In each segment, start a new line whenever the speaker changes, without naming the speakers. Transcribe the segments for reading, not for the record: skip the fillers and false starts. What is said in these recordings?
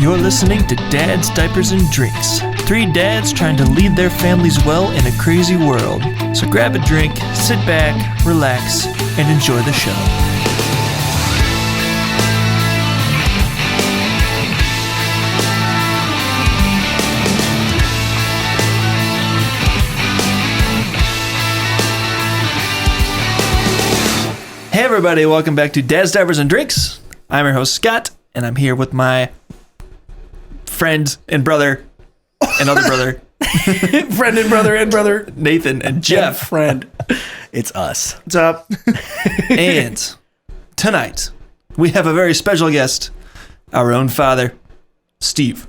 You're listening to Dads, Diapers, and Drinks. 3 dads trying to lead their families well in a crazy world. So grab a drink, sit back, relax, and enjoy the show. Hey everybody, welcome back to Dads, Diapers, and Drinks. I'm your host, Scott, and I'm here with my friend and brother and other brother.
Friend and brother.
Nathan and Jeff.
Friend. It's us.
What's up?
And tonight, we have a very special guest, our own father, Steve.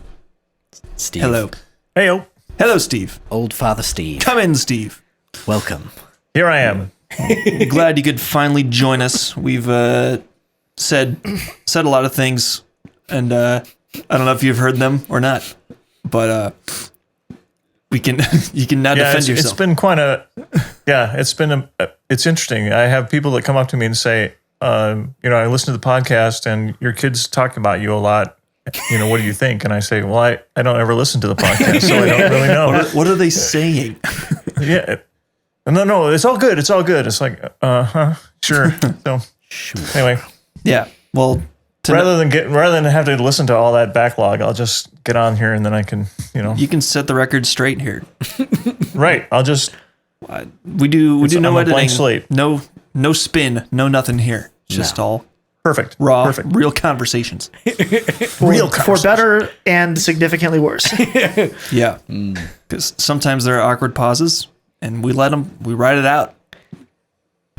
Steve.
Hello.
Heyo.
Hello, Steve.
Old Father Steve.
Come in, Steve.
Welcome.
Here I am.
Glad you could finally join us. We've said a lot of things, and I don't know if you've heard them or not, but you can now defend yourself.
It's been quite a it's interesting. I have people that come up to me and say, I listen to the podcast and your kids talk about you a lot. What do you think? And I say, well, I don't ever listen to the podcast, so I don't really know.
What are they saying?
Yeah. No, it's all good. It's all good. It's like, sure. So anyway.
Yeah. Well,
rather than have to listen to all that backlog, I'll just get on here and then I can,
You can set the record straight here.
Right. I'll just.
We do no editing.
Blank slate.
No spin. No nothing here. It's just all
perfect.
Raw.
Perfect.
Real conversations.
For better and significantly worse.
Yeah. Because sometimes there are awkward pauses, and we ride it out.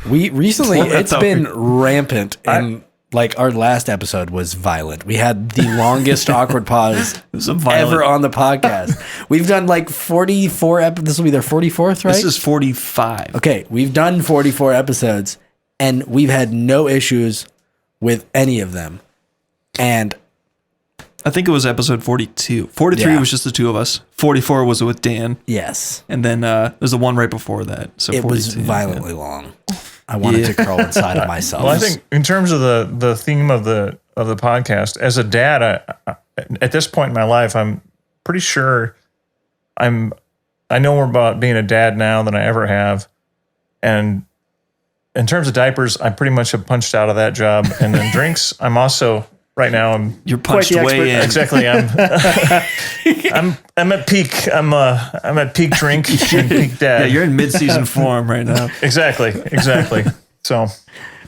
We recently, it's
That's
been rampant, and like our last episode was violent. We had the longest awkward pause ever on the podcast. We've done like 44 episodes. This will be their 44th, right?
This is 45.
Okay, we've done 44 episodes, and we've had no issues with any of them. And
I think it was episode 42. 43 was just the two of us. 44 was with Dan.
yes,
And then there's the one right before that. So
it
42,
was violently long. I wanted to curl inside of myself.
Well, I think in terms of the theme of the podcast, as a dad, I at this point in my life, I'm pretty sure I know more about being a dad now than I ever have. And in terms of diapers, I pretty much have punched out of that job. And then drinks, I'm also right now
You're punched way in.
Exactly. I'm at peak. I'm at peak drink and peak dad.
Yeah, you're in mid-season form right now.
Exactly. So,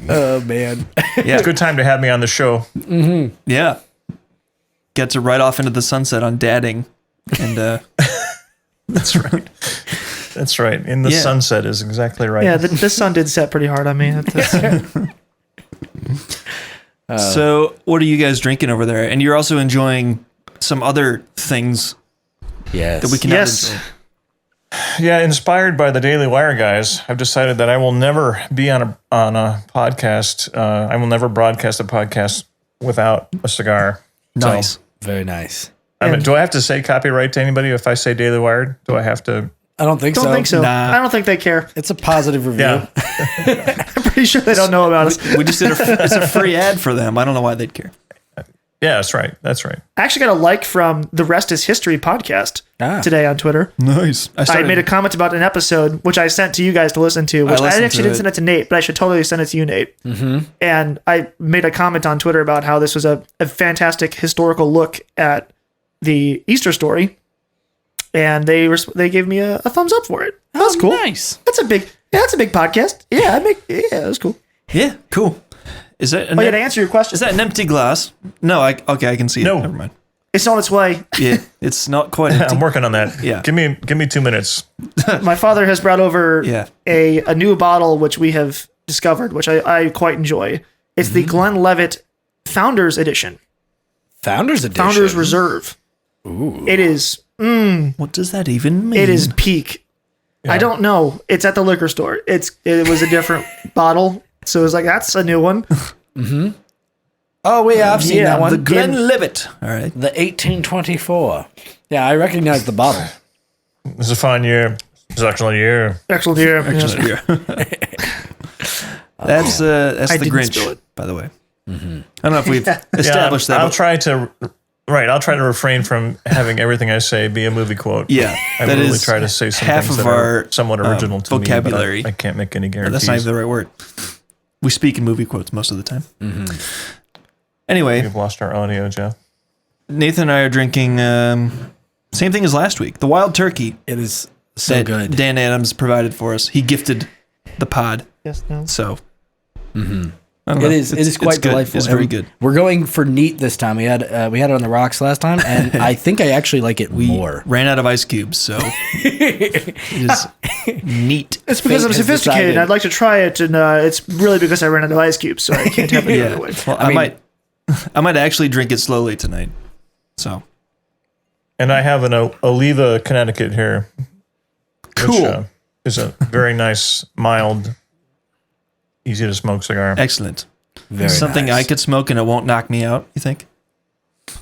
oh man,
Yeah.
it's a good time to have me on the show.
Mm-hmm.
Yeah. Get to ride off into the sunset on dadding. And
That's right. That's right. In the sunset is exactly right.
Yeah, this sun did set pretty hard on me.
So what are you guys drinking over there? And you're also enjoying some other things
yes,
that we cannot enjoy.
Yeah, inspired by the Daily Wire guys, I've decided that I will never be on a podcast. I will never broadcast a podcast without a cigar.
Nice.
So,
very nice.
do I have to say copyright to anybody if I say Daily Wire? Do I have to?
I don't think
Don't
so.
think so.
Nah.
I don't think they care.
It's a positive review.
Yeah.
I'm pretty sure they don't know about us.
We just did it's a free ad for them. I don't know why they'd care.
Yeah, that's right. That's right.
I actually got a like from the Rest is History podcast today on Twitter.
Nice.
I made a comment about an episode, which I sent to you guys to listen to, which I actually didn't send it to Nate, but I should totally send it to you, Nate.
Mm-hmm.
And I made a comment on Twitter about how this was a fantastic historical look at the Easter story. And they gave me a thumbs up for it. That was cool.
Nice.
That's a big podcast. Yeah, that was cool.
Yeah, cool. Is that
To answer your question,
is that an empty glass? No, I can see it.
No.
Never mind.
it's on its way.
Yeah, it's not quite empty.
I'm working on that.
Yeah.
Give me 2 minutes.
My father has brought over
Yeah.
a new bottle, which we have discovered, which I quite enjoy. It's the Glenlivet Founders Edition.
Founders Edition.
Founders Reserve.
Ooh.
It is.
What does that even mean?
It is peak.
Yeah.
I don't know. It's at the liquor store. It was a different bottle, so it was like, that's a new one.
Mm-hmm. Oh, yeah, I've seen that one.
The Glenlivet. All right.
The 1824. Yeah, I recognize the bottle.
This is a fun year. It's an excellent year.
Excellent year.
That's the
didn't spill
Grinch,
it.
by the way. Mm-hmm. I don't know if we've established that.
I'll try to Right. I'll try to refrain from having everything I say be a movie quote.
Yeah,
I
that
really
is
try to say some
half
things
of
that
our
are somewhat original to
vocabulary.
me. But I can't make any guarantees.
That's not even the right word. We speak in movie quotes most of the time. Anyway,
We've lost our audio, Jeff.
Nathan and I are drinking same thing as last week. The Wild Turkey.
It is so
that
good.
Dan Adams provided for us. He gifted the pod.
Yes, no.
So
It is quite
good.
delightful.
It's very
And
good.
We're going for neat this time. We had it on the rocks last time, and I think I actually like it more.
Ran out of ice cubes, so it is neat.
It's because
Fate
I'm
has
sophisticated.
decided.
I'd like to try it, and it's really because I ran out of ice cubes, so I can't have it the other way.
Well, I might actually drink it slowly tonight. So
And I have an Oliva, Connecticut here.
cool.
Which is a very nice, mild, easy to smoke cigar.
Excellent.
Very
Something
nice.
I could smoke and it won't knock me out, you think?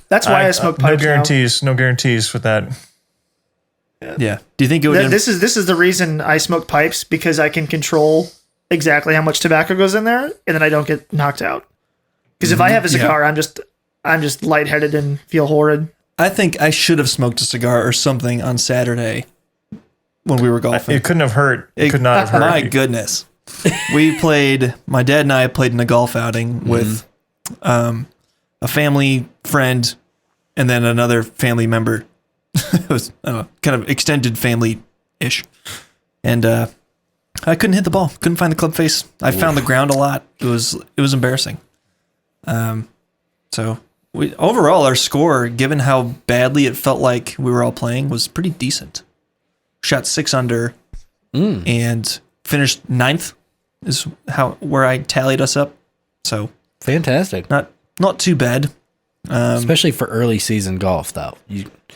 That's why I smoke
no
pipes now.
guarantees. No guarantees with that.
Yeah. Do you think it would
This is the reason I smoke pipes, because I can control exactly how much tobacco goes in there, and then I don't get knocked out. Because if I have a cigar, I'm just lightheaded and feel horrid.
I think I should have smoked a cigar or something on Saturday when we were golfing.
It couldn't have hurt. It could not have hurt.
My goodness. My dad and I played in a golf outing with a family friend and then another family member. It was kind of extended family-ish. And I couldn't hit the ball. Couldn't find the club face. I found the ground a lot. It was embarrassing. So overall, our score, given how badly it felt like we were all playing, was pretty decent. Shot 6 under and finished 9th is where I tallied us up. So
Fantastic.
not too bad.
Especially for early season golf, though.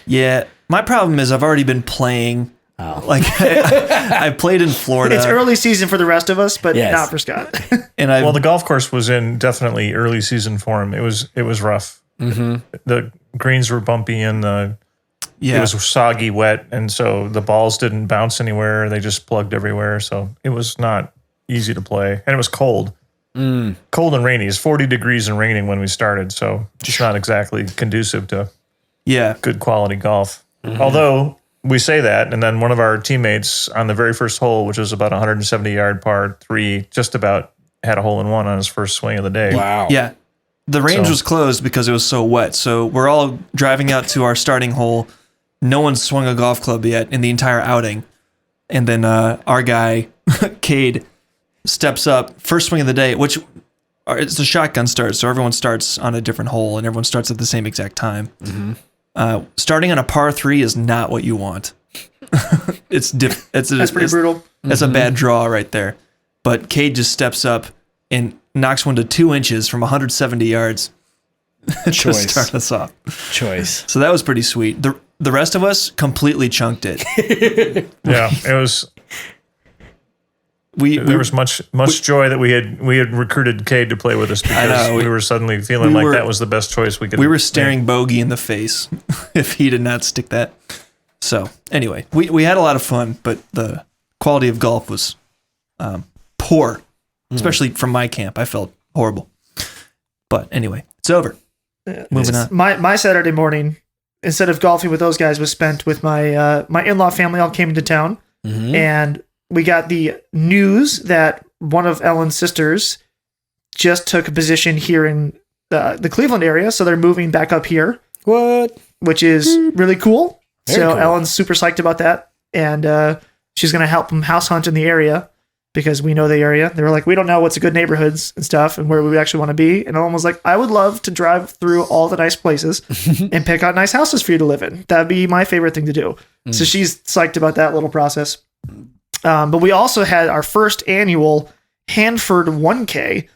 Yeah, my problem is I've already been playing. Like I played in Florida.
It's early season for the rest of us, but
Yes.
not for Scott.
and
Well, the golf course was in definitely early season form. It was rough. Mm-hmm. The greens were bumpy and it was soggy, wet, and so the balls didn't bounce anywhere. They just plugged everywhere. So it was not easy to play, and it was cold. Cold and rainy. It's 40 degrees and raining when we started, so just not exactly conducive to good quality golf. Although we say that, and then one of our teammates on the very first hole, which was about 170-yard par 3, just about had a hole-in-one on his first swing of the day.
Wow.
Yeah. The range was closed because it was so wet. So we're all driving out to our starting hole. No one swung a golf club yet in the entire outing. And then our guy, Cade, steps up, first swing of the day, which it's a shotgun start. So everyone starts on a different hole and everyone starts at the same exact time. Starting on a par 3 is not what you want. That's
pretty brutal.
That's a bad draw right there. But Cade just steps up and knocks one to 2 inches from 170 yards to start us off.
Choice.
So that was pretty sweet. The rest of us completely chunked it.
Yeah, it was. There was much joy that we had recruited Cade to play with us because we were suddenly feeling like that was the best choice we could.
We were staring Bogey in the face if he did not stick that. So anyway, we had a lot of fun, but the quality of golf was poor, especially from my camp. I felt horrible. But anyway, it's over. Moving on.
My Saturday morning, instead of golfing with those guys, was spent with my my in-law family. All came into town, and we got the news that one of Ellen's sisters just took a position here in the Cleveland area, so they're moving back up here.
What?
Which is really cool.
Very
so
cool.
Ellen's super psyched about that, and she's going to help them house hunt in the area because we know the area. They were like, we don't know what's a good neighborhoods and stuff and where we actually want to be. And Ellen was like, I would love to drive through all the nice places and pick out nice houses for you to live in. That'd be my favorite thing to do. So she's psyched about that little process. But we also had our first annual Hanford 1K,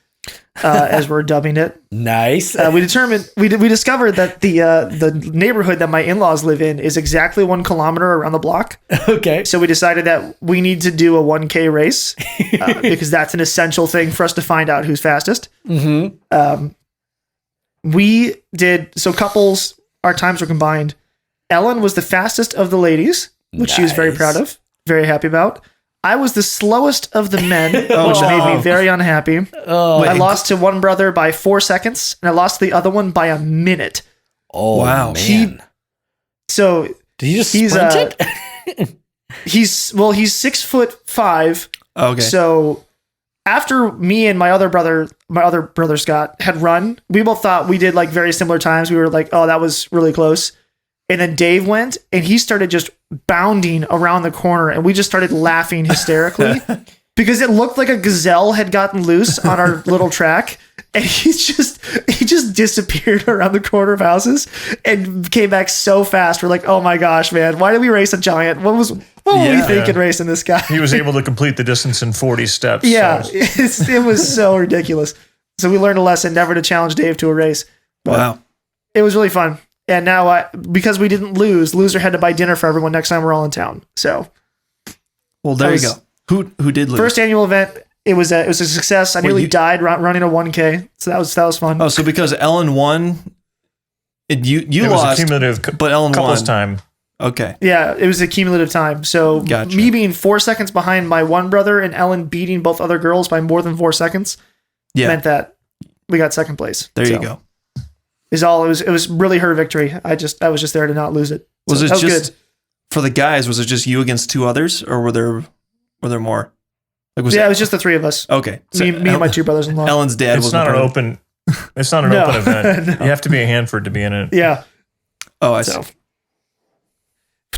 as we're dubbing it.
Nice.
We discovered that the neighborhood that my in-laws live in is exactly 1 kilometer around the block.
Okay.
So we decided that we need to do a 1K race because that's an essential thing for us to find out who's fastest. We did, so couples, our times were combined. Ellen was the fastest of the ladies, which she was very proud of, very happy about. I was the slowest of the men, which made me very unhappy. I lost to one brother by 4 seconds, and I lost the other one by a minute.
Oh,
Wow.
man.
So
Did he just
he's,
sprint it?
he's 6'5".
Okay.
So after me and my other brother Scott had run, we both thought we did like very similar times. We were like, oh, that was really close. And then Dave went and he started just bounding around the corner and we just started laughing hysterically because it looked like a gazelle had gotten loose on our little track. And he just disappeared around the corner of houses and came back so fast. We're like, oh my gosh, man, why did we race a giant? What were we thinking racing this guy?
He was able to complete the distance in 40 steps.
Yeah,
So.
it was so ridiculous. So we learned a lesson never to challenge Dave to a race. But
wow.
it was really fun. And now, because we didn't lose, loser had to buy dinner for everyone next time we're all in town. So,
Well, there you go. Who did lose?
First annual event. It was a success. I nearly died running a 1K. So that was fun.
Oh, so because Ellen won, you
It
lost,
was a cumulative
but Ellen
couples
won.
time.
Okay.
Yeah, it was a cumulative time. So
Gotcha.
me being 4 seconds behind my one brother and Ellen beating both other girls by more than 4 seconds meant that we got second place.
There you go.
It was really her victory. I was just there to not lose it.
Was
So
it
that
just
good.
for the guys? Was it just you against two others, or were there more? Like
It was just the three of us.
okay. So
Me and my two brothers-in-law.
Ellen's dad
It's
was
not an open event.
No.
You have to be a Hanford to be in it.
Yeah.
Oh, I see.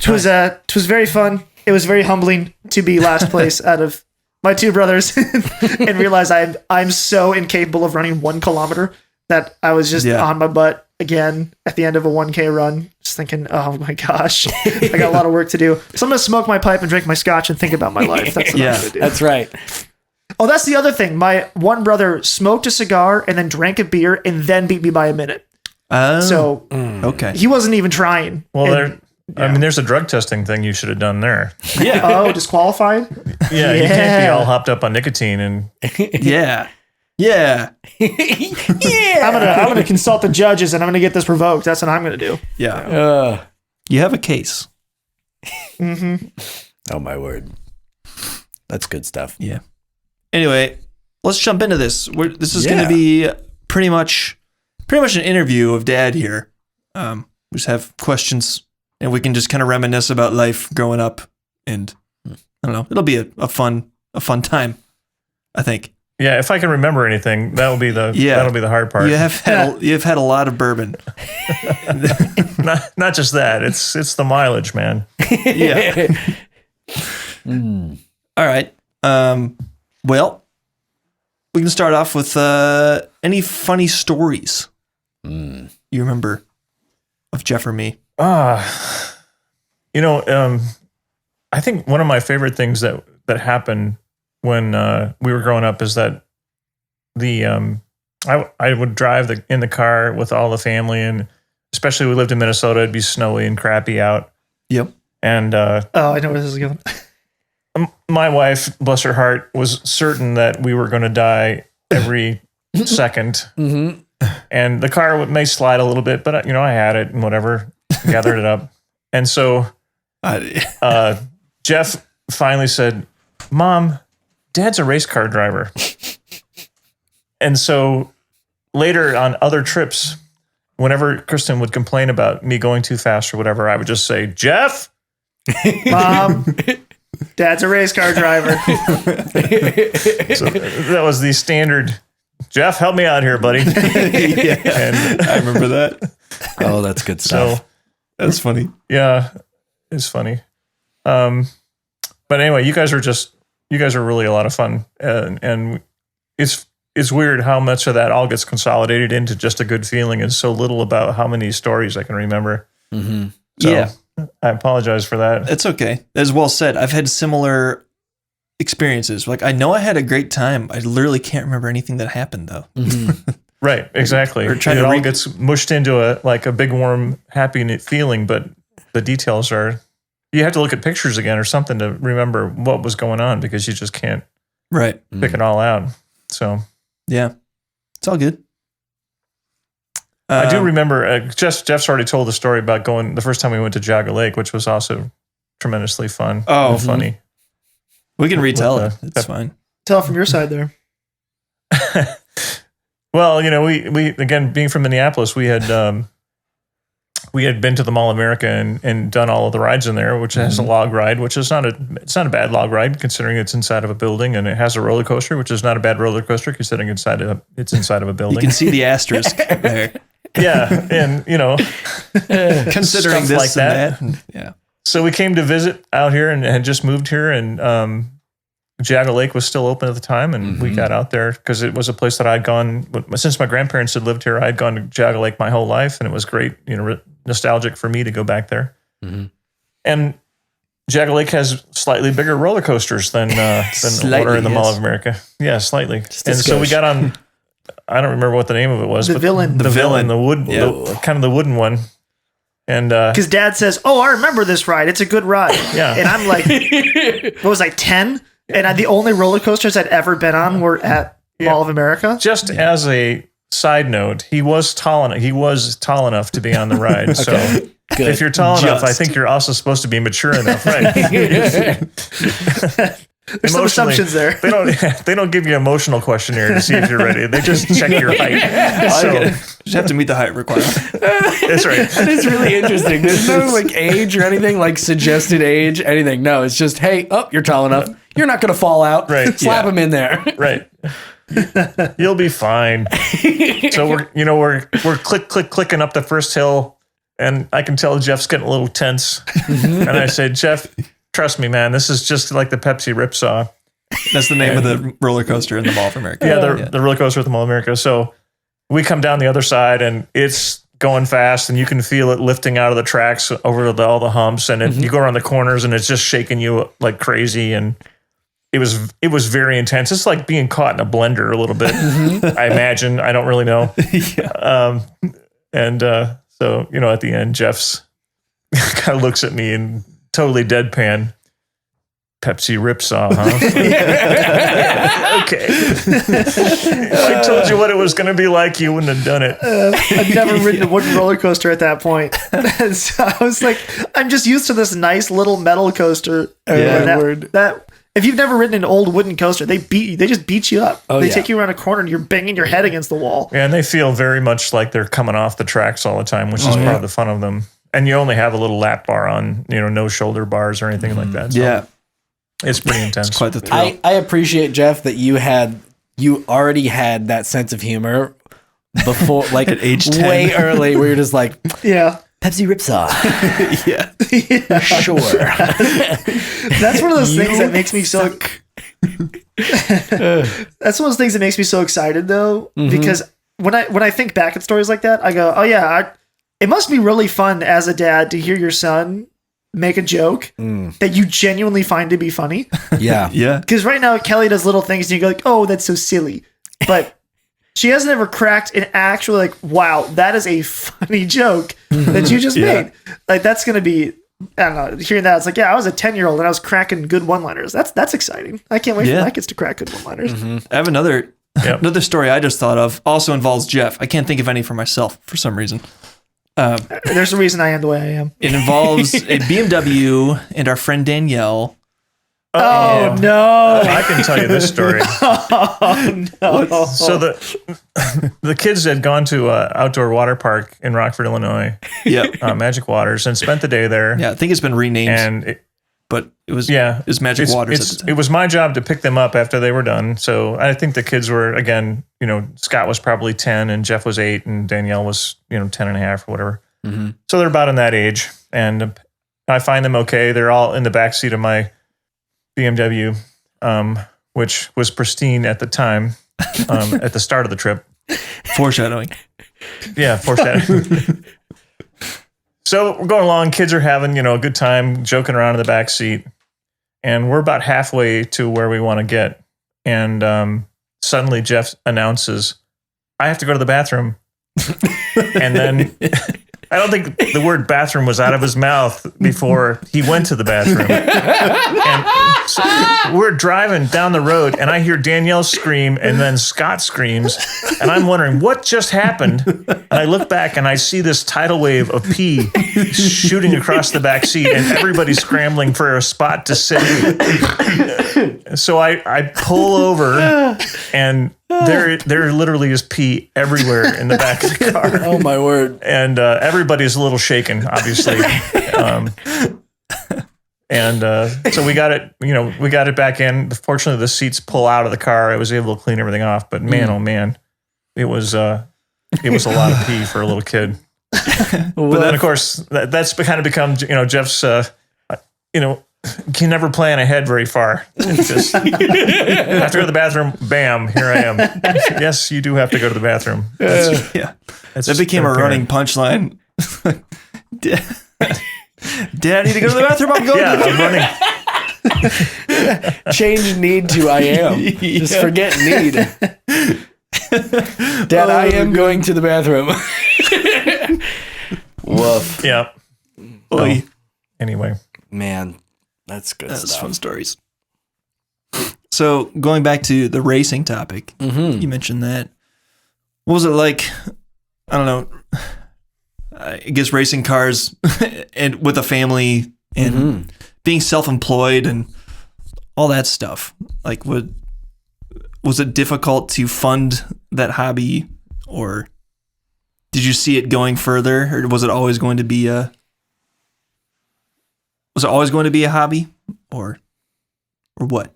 So it was very fun. It was very humbling to be last place out of my two brothers and realize I'm so incapable of running 1 kilometer that I was just on my butt again at the end of a 1K run, just thinking, oh my gosh, I got a lot of work to do. So I'm gonna smoke my pipe and drink my scotch and think about my life. That's what I'm gonna do.
That's right.
Oh, that's the other thing. My one brother smoked a cigar and then drank a beer and then beat me by a minute.
Oh,
So
okay.
he wasn't even trying.
Well, there's a drug testing thing you should have done there.
Yeah.
Oh, disqualified?
Yeah, you can't be all hopped up on nicotine and
Yeah. Yeah.
I'm gonna consult the judges and I'm gonna get this revoked. That's what I'm gonna do.
Yeah. You have a case.
Oh, my word. That's good stuff.
Yeah. Anyway, let's jump into this. This is going
Yeah.
to be pretty much an interview of Dad here. We just have questions, and we can just kind of reminisce about life growing up, and I don't know. It'll be a fun time, I think.
yeah, if I can remember anything, that'll be the hard part.
You have had a lot of bourbon.
Not just that. It's the mileage, man.
Yeah. All right. Well, we can start off with any funny stories you remember of Jeff or me.
I think one of my favorite things that happened when we were growing up is that I would drive in the car with all the family, and especially we lived in Minnesota, it'd be snowy and crappy out.
Yep.
And
Oh, I know where this is going.
my wife, bless her heart, was certain that we were going to die every second.
Mm-hmm.
And the car may slide a little bit, but I had it and whatever, gathered it up. And so Jeff finally said, "Mom, Dad's a race car driver." And so later on other trips, whenever Kristen would complain about me going too fast or whatever, I would just say, "Jeff,
Mom, Dad's a race car driver.
So that was the standard. Jeff, help me out here, buddy.
Yeah,
And
I remember that.
Oh, that's good stuff.
so,
That's funny.
yeah, it's funny. But anyway, you guys are really a lot of fun, and it's weird how much of that all gets consolidated into just a good feeling and so little about how many stories I can remember.
Mm-hmm.
So
Yeah.
I apologize for that.
It's okay. As well said. I've had similar experiences. Like, I know I had a great time. I literally can't remember anything that happened, though.
Mm-hmm.
Right, exactly.
Or trying
it
to
all gets mushed into a big warm happy feeling, but the details are, you have to look at pictures again or something to remember what was going on because you just can't
Right.
pick it all out. So
Yeah. It's all good.
I do remember, Jeff's already told the story about going the first time we went to Jaga Lake, which was also tremendously fun.
Oh,
and funny.
We can retell it.
With
It's fine.
Tell from your side there.
Well, we again, being from Minneapolis, we had we had been to the Mall of America and done all of the rides in there, which has a log ride, which is it's not a bad log ride considering it's inside of a building, and it has a roller coaster, which is not a bad roller coaster considering it's inside of a building.
You can see the asterisk there.
Yeah, and
Considering
stuff
this
like that.
and yeah.
So we came to visit out here and had just moved here, and Jaga Lake was still open at the time, and we got out there because it was a place that I'd gone since my grandparents had lived here. I'd gone to Jaga Lake my whole life, and it was great, nostalgic for me to go back there. And Jaga Lake has slightly bigger roller coasters than what are in the Mall of America. Yeah, slightly. And so we got on. I don't remember what the name of it was.
The villain,
the wood, kind of the wooden one. And
because Dad says, "Oh, I remember this ride. It's a good ride."
Yeah,
and I'm like, what was I 10? And the only roller coasters I'd ever been on were at Mall of America.
Just as a side note, he was tall enough to be on the ride. So if you're tall enough, I think you're also supposed to be mature enough, right?
There's some assumptions there.
They don't give you an emotional questionnaire to see if you're ready. They just check your height. So
just have to meet the height requirement.
That's right.
That is really interesting. There's no age or anything, like suggested age, anything. No, it's just, hey, you're tall enough. You're not going to fall out.
Right.
Slap him in there.
Right. You'll be fine. So we're clicking up the first hill, and I can tell Jeff's getting a little tense. And I said, Jeff, trust me, man, this is just like the Pepsi Ripsaw.
That's the name of the roller coaster in the Mall of America.
Yeah, the roller coaster at the Mall of America. So we come down the other side, and it's going fast, and you can feel it lifting out of the tracks over all the humps, and you go around the corners, and it's just shaking you like crazy. And it was very intense. It's like being caught in a blender a little bit. I imagine. I don't really know. So at the end, Jeff's kind of looks at me and totally deadpan. Pepsi Ripsaw, huh? Okay. If I told you what it was going to be like, you wouldn't have done it.
I'd never ridden a wooden roller coaster at that point. So I was like, I'm just used to this nice little metal coaster. That if you've never ridden an old wooden coaster, they just beat you up. They take you around a corner and you're banging your head against the wall.
Yeah, and they feel very much like they're coming off the tracks all the time, which is part of the fun of them. And you only have a little lap bar on, no shoulder bars or anything like that. So it's pretty intense. It's
quite the thrill.
I appreciate, Jeff, that you already had that sense of humor before, like
at age 10.
Way early, where you're just like, Pepsi Ripsaw. Sure.
That's one of those things that makes me so. That's one of those things that makes me so excited, though, because when I think back at stories like that, I go, "Oh yeah, it must be really fun as a dad to hear your son make a joke that you genuinely find to be funny."
Yeah.
Because right now Kelly does little things and you go like, "Oh, that's so silly," but she hasn't ever cracked an actual like, "Wow, that is a funny joke that you just made." Like that's gonna be. I don't know. Hearing that, it's like, I was a 10-year-old and I was cracking good one-liners. That's exciting. I can't wait for my kids to crack good one-liners.
I have another story I just thought of. Also involves Jeff. I can't think of any for myself for some reason.
There's a reason I am the way I am.
It involves a BMW and our friend Danielle.
Oh no!
I can tell you this story.
Oh no!
So the kids had gone to an outdoor water park in Rockford, Illinois. Magic Waters, and spent the day there.
Yeah, I think it's been renamed. But it was Magic Waters at the time.
It was my job to pick them up after they were done. So I think the kids were, again, Scott was probably 10 and Jeff was 8 and Danielle was, 10 and a half or whatever. So they're about in that age. And I find them okay. They're all in the backseat of my BMW, which was pristine at the time, at the start of the trip.
Foreshadowing.
Yeah, foreshadowing. So we're going along. Kids are having, a good time, joking around in the back seat, and we're about halfway to where we want to get. And suddenly Jeff announces, "I have to go to the bathroom." And then I don't think the word bathroom was out of his mouth before he went to the bathroom. And so we're driving down the road, and I hear Danielle scream, and then Scott screams, and I'm wondering what just happened. And I look back, and I see this tidal wave of pee shooting across the back seat, and everybody's scrambling for a spot to sit. So I pull over, and there literally is pee everywhere in the back of the car.
Oh my word.
And everybody's a little shaken, obviously. So we got it back in. Fortunately, the seats pull out of the car. I was able to clean everything off, but man, oh man, it was a lot of pee for a little kid. But then, of course, that's kind of become, Jeff's, can never plan ahead very far. It's just, I have to go to the bathroom. Bam, here I am. Yes, you do have to go to the bathroom.
That became a running punchline. Dad, I need to go to the bathroom. I'm going.
I'm running.
Change need to I am. Just forget need. Dad, I am going to the bathroom. Woof.
Yeah.
Well,
anyway.
Man, that's good
that's
stuff.
fun stories. So going back to the racing topic, you mentioned that. What was it like? I don't know. I guess racing cars and with a family and being self-employed and all that stuff. Like, was it difficult to fund that hobby, or did you see it going further, or was it always going to be a hobby, or what?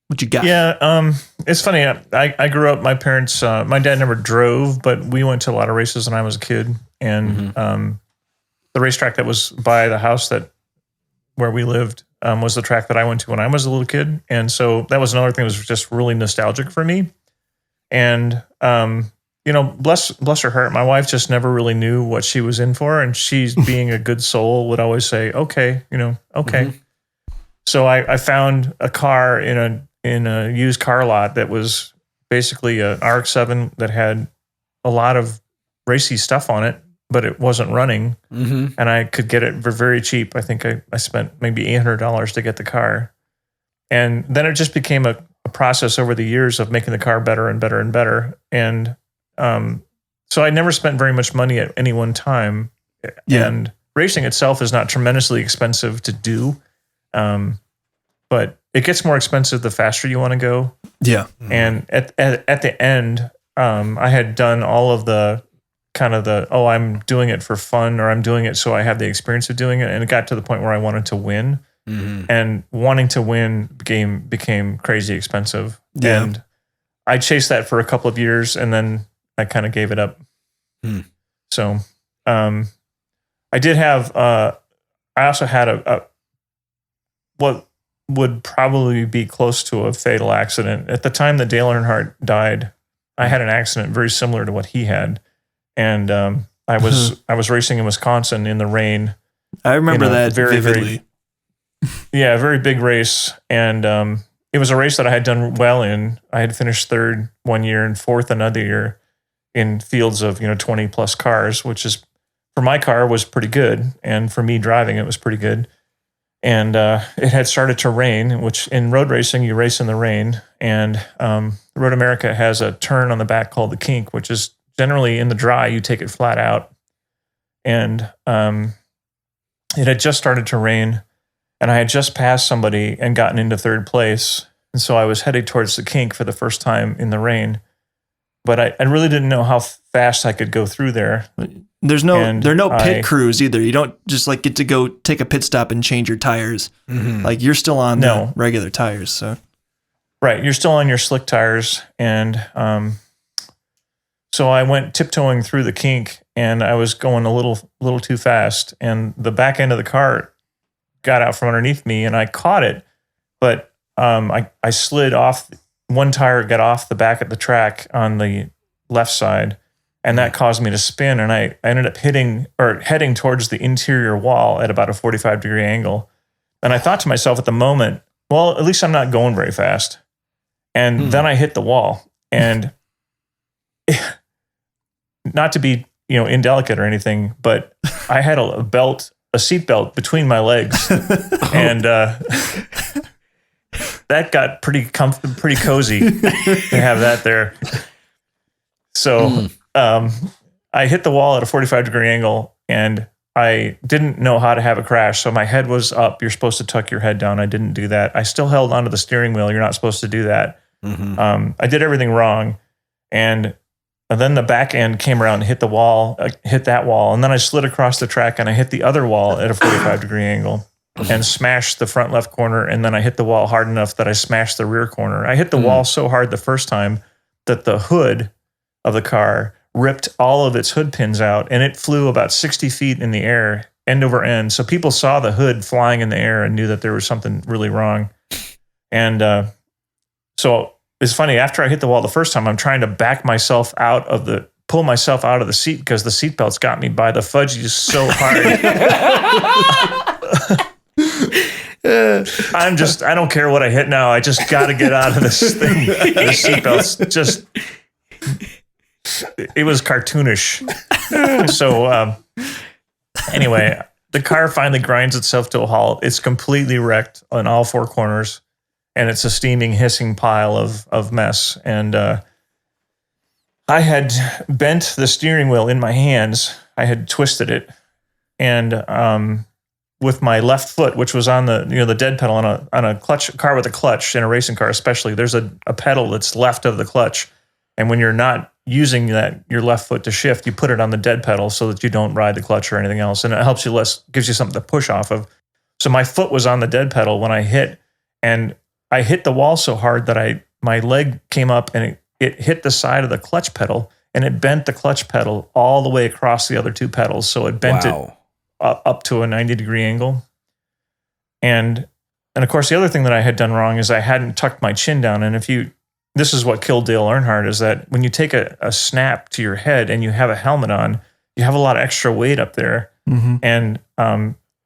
What you got?
Yeah, it's funny. I grew up. My parents, my dad never drove, but we went to a lot of races when I was a kid. And the racetrack that was by the house where we lived was the track that I went to when I was a little kid. And so that was another thing that was just really nostalgic for me. And bless her heart, my wife just never really knew what she was in for, and she's being a good soul would always say, okay. So I found a car in a used car lot that was basically an RX-7 that had a lot of racy stuff on it, but it wasn't running, and I could get it for very cheap. I think I spent maybe $800 to get the car, and then it just became a process over the years of making the car better and better and better. And so I never spent very much money at any one time. Yeah. And racing itself is not tremendously expensive to do, but it gets more expensive the faster you want to go.
Yeah.
And at the end, I had done all of the kind of I'm doing it for fun, or I'm doing it so I have the experience of doing it. And it got to the point where I wanted to win. And wanting to win became crazy expensive. Yeah. And I chased that for a couple of years, and then I kind of gave it up. So I did have, I also had what would probably be close to a fatal accident. At the time that Dale Earnhardt died, I had an accident very similar to what he had. And I was racing in Wisconsin in the rain.
I remember that vividly.
Very big race. And it was a race that I had done well in. I had finished third one year and fourth another year in fields of 20 plus cars, which is, for my car, was pretty good. And for me driving, it was pretty good. And it had started to rain, which in road racing, you race in the rain. And Road America has a turn on the back called the kink, which is generally in the dry, you take it flat out. And it had just started to rain, and I had just passed somebody and gotten into third place. And so I was headed towards the kink for the first time in the rain. But I really didn't know how fast I could go through there.
There are no pit crews either. You don't just get to go take a pit stop and change your tires. Like, you're still on the regular tires. So
right, you're still on your slick tires. And so I went tiptoeing through the kink, and I was going a little too fast. And the back end of the car got out from underneath me, and I caught it. But I slid off. One tire got off the back of the track on the left side, and that caused me to spin. And I ended up heading towards the interior wall at about a 45-degree angle. And I thought to myself at the moment, well, at least I'm not going very fast. And then I hit the wall, and not to be indelicate or anything, but I had a seat belt between my legs, and that got pretty cozy to have that there. So I hit the wall at a 45-degree angle, and I didn't know how to have a crash. So my head was up. You're supposed to tuck your head down. I didn't do that. I still held onto the steering wheel. You're not supposed to do that. I did everything wrong. And then the back end came around and hit the wall, hit that wall. And then I slid across the track and I hit the other wall at a 45-degree angle and smashed the front left corner. And then I hit the wall hard enough that I smashed the rear corner. I hit the wall so hard the first time that the hood of the car ripped all of its hood pins out, and it flew about 60 feet in the air, end over end. So people saw the hood flying in the air and knew that there was something really wrong. And so it's funny, after I hit the wall the first time, I'm trying to pull myself out of the seat because the seatbelt's got me by the fudgies so hard. I don't care what I hit now. I just got to get out of this thing. The seatbelt's just, it was cartoonish. So anyway, the car finally grinds itself to a halt. It's completely wrecked on all four corners, and it's a steaming, hissing pile of mess. And I had bent the steering wheel in my hands. I had twisted it, and with my left foot, which was on the dead pedal on a car with a clutch, in a racing car especially, there's a pedal that's left of the clutch. And when you're not using your left foot to shift, you put it on the dead pedal so that you don't ride the clutch or anything else. And it helps you gives you something to push off of. So my foot was on the dead pedal when I hit, and I hit the wall so hard that my leg came up and it hit the side of the clutch pedal, and it bent the clutch pedal all the way across the other two pedals. So it bent it up to a 90-degree angle. And of course, the other thing that I had done wrong is I hadn't tucked my chin down. And this is what killed Dale Earnhardt, is that when you take a snap to your head and you have a helmet on, you have a lot of extra weight up there. Mm-hmm. And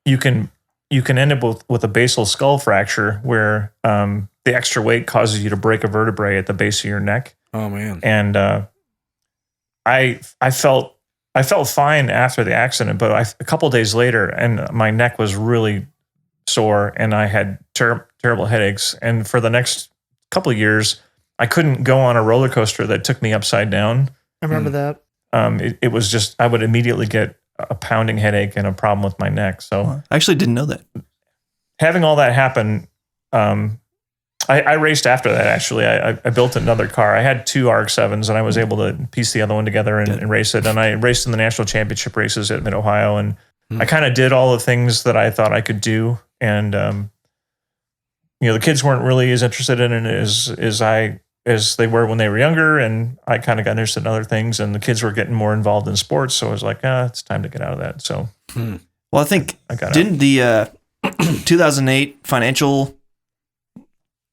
you can end up with a basal skull fracture where the extra weight causes you to break a vertebrae at the base of your neck.
Oh man.
And I felt fine after the accident, but a couple of days later, and my neck was really sore, and I had terrible headaches. And for the next couple of years, I couldn't go on a roller coaster that took me upside down.
I remember that.
It was just, I would immediately get a pounding headache and a problem with my neck. So
I actually didn't know that.
Having all that happen, I raced after that, actually. I built another car. I had two RX-7s, and I was able to piece the other one together and race it. And I raced in the national championship races at Mid-Ohio, and I kind of did all the things that I thought I could do. And, the kids weren't really as interested in it as they were when they were younger, and I kind of got interested in other things, and the kids were getting more involved in sports, so I was like, it's time to get out of that. So,
well, I think didn't the 2008 financial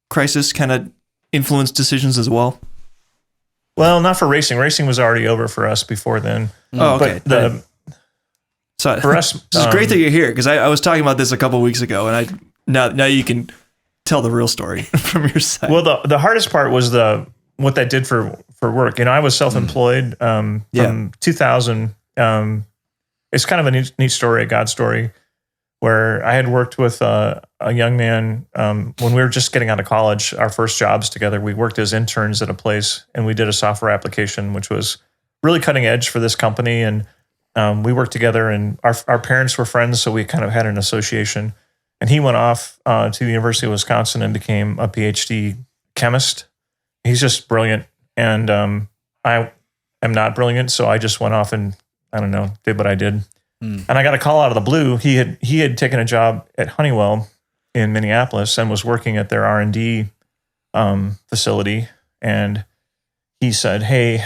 crisis kind of influence decisions as well?
Well, not for racing. Racing was already over for us before then.
Oh, okay.
But for us,
this is great that you're here, because I was talking about this a couple of weeks ago, and now you can tell the real story from your side.
Well, the hardest part was what that did for work. I was self-employed from 2000. It's kind of a neat story, a God story, where I had worked with a young man when we were just getting out of college, our first jobs together. We worked as interns at a place, and we did a software application, which was really cutting edge for this company. And we worked together, and our parents were friends, so we kind of had an association. And he went off to the University of Wisconsin and became a PhD chemist. He's just brilliant. And I am not brilliant, so I just went off and, did what I did. And I got a call out of the blue. He had taken a job at Honeywell in Minneapolis and was working at their R&D facility. And he said, hey,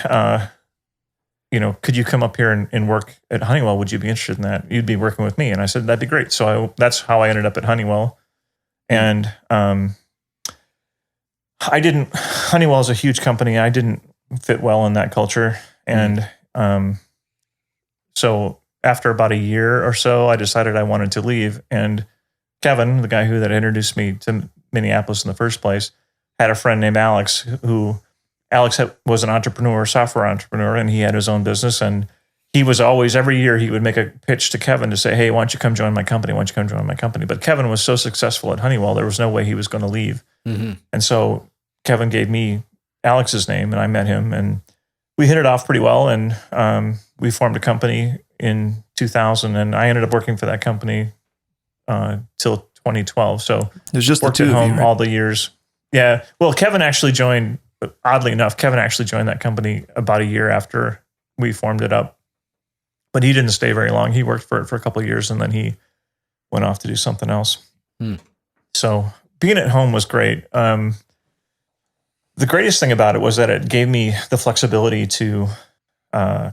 could you come up here and work at Honeywell? Would you be interested in that? You'd be working with me. And I said, that'd be great. So that's how I ended up at Honeywell. And Honeywell is a huge company. I didn't fit well in that culture. And so after about a year or so, I decided I wanted to leave. And Kevin, the guy that introduced me to Minneapolis in the first place, had a friend named Alex was an entrepreneur, software entrepreneur, and he had his own business. And he was always, every year, he would make a pitch to Kevin to say, hey, why don't you come join my company? Why don't you come join my company? But Kevin was so successful at Honeywell, there was no way he was going to leave. Mm-hmm. And so Kevin gave me Alex's name, and I met him, and we hit it off pretty well. And we formed a company in 2000, and I ended up working for that company till 2012. So
it was just
worked
the two
at home
of you, right?
all the years. Yeah. Well, Kevin actually joined, oddly enough, that company about a year after we formed it up. But he didn't stay very long. He worked for it for a couple of years and then he went off to do something else. So being at home was great. The greatest thing about it was that it gave me the flexibility to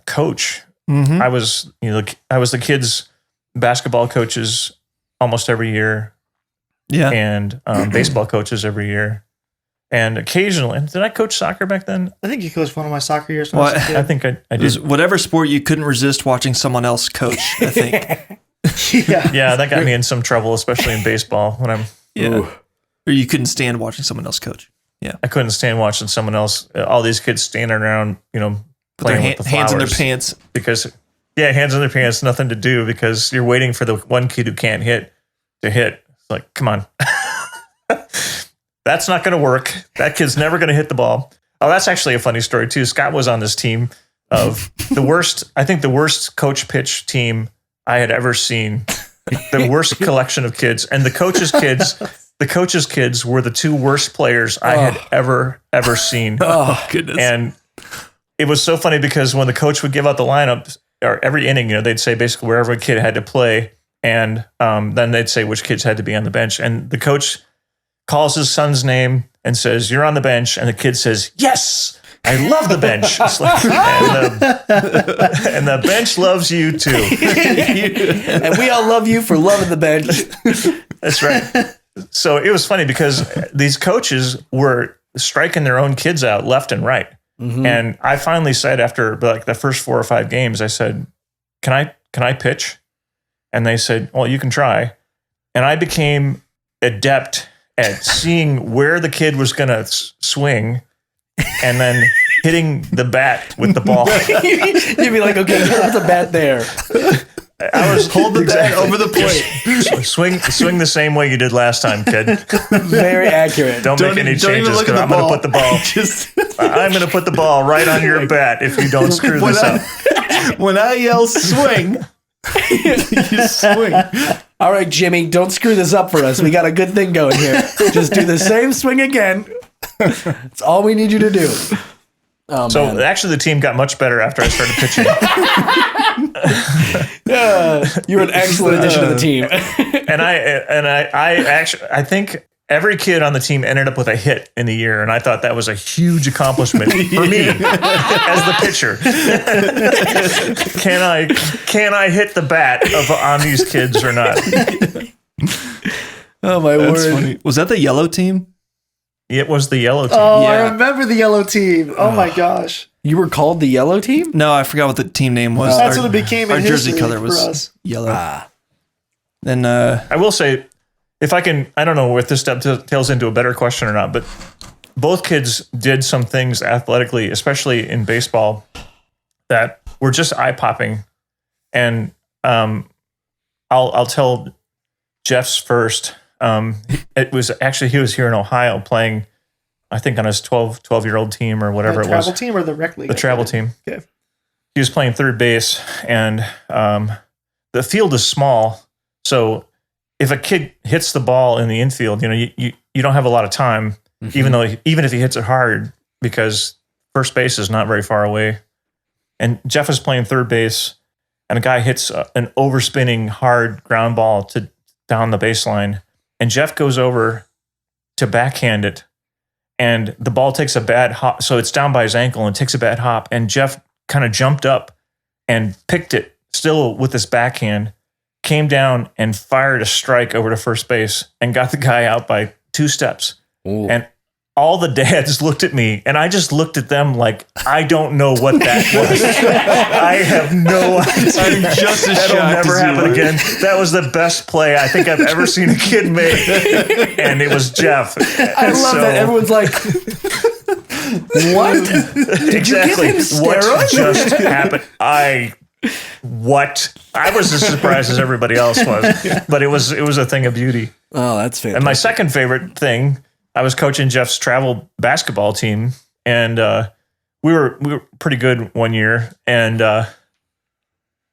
coach. I was the kids' basketball coaches almost every year.
Yeah.
And baseball coaches every year. And occasionally, did I coach soccer back then?
I think you coached one of my soccer years. When I was a kid.
I think I
It was
did.
whatever sport you couldn't resist watching someone else coach, I think.
Yeah, that got me in some trouble, especially in baseball when
Or you couldn't stand watching someone else coach. Yeah.
I couldn't stand watching someone else, all these kids standing around,
With their
playing with the
hands in their
flowers.
pants.
Because, hands in their pants, nothing to do because you're waiting for the one kid who can't hit to hit. It's like, come on. That's not going to work. That kid's never going to hit the ball. Oh, that's actually a funny story too. Scott was on this team of the worst coach pitch team I had ever seen. The worst collection of kids. And the coaches' kids were the two worst players I had ever seen.
Oh, goodness.
And it was so funny because when the coach would give out the lineup, or every inning, they'd say basically where every kid had to play. And then they'd say which kids had to be on the bench. And the coach calls his son's name and says, "You're on the bench." And the kid says, "Yes, I love the bench." And the bench loves you too.
And we all love you for loving the bench.
That's right. So it was funny because these coaches were striking their own kids out left and right. And I finally said after like the first 4 or 5 games, I said, can I pitch? And they said, "Well, you can try." And I became adept at seeing where the kid was going to swing and then hitting the bat with the ball.
You'd be like, okay, put the bat there.
I was
Hold the bat over the plate.
Swing the same way you did last time, kid.
Very accurate.
Don't make any changes because I'm going to put the ball. I'm going to put the ball right on your bat if you don't screw this up.
When I yell swing, you swing.
All right, Jimmy, don't screw this up for us. We got a good thing going here. Just do the same swing again. That's all we need you to do. Oh,
So
man.
actually, the team got much better after I started pitching.
You're an excellent addition to the team.
And I think every kid on the team ended up with a hit in the year, and I thought that was a huge accomplishment for me as the pitcher. Can I hit the bat on these kids or not?
Oh my
That's
word!
funny. Was that the yellow team?
It was the yellow team.
Oh, I
Yeah.
remember the yellow team. Oh my gosh.
You were called the yellow team?
No, I forgot what the team name was.
That's what it became in
Our jersey
history
color
for
was
us.
yellow. Then
I will say, if I can, I don't know if this tails into a better question or not, but both kids did some things athletically, especially in baseball, that were just eye-popping. And I'll tell Jeff's first. It was actually, he was here in Ohio playing, I think on his 12-year-old team or whatever
The
it was.
travel team or the rec league?
The travel team.
Okay.
He was playing third base, and the field is small. So if a kid hits the ball in the infield, you don't have a lot of time, even if he hits it hard, because first base is not very far away. And Jeff is playing third base, and a guy hits an overspinning hard ground ball down the baseline, and Jeff goes over to backhand it, and the ball takes a bad hop. So it's down by his ankle and takes a bad hop, and Jeff kind of jumped up and picked it still with his backhand, came down and fired a strike over to first base and got the guy out by 2 steps.
Ooh.
And all the dads looked at me, and I just looked at them like, I don't know what that was. I have no idea.
I'm just as
That'll
shocked
never
as you
happen
were.
again. That was the best play I think I've ever seen a kid make, and it was Jeff.
I love that everyone's like, "What? Did you give him
What
steroids?"
just happened? What? I was as surprised as everybody else was, but it was a thing of beauty.
Oh, that's fantastic.
And my second favorite thing, I was coaching Jeff's travel basketball team, and we were pretty good one year, and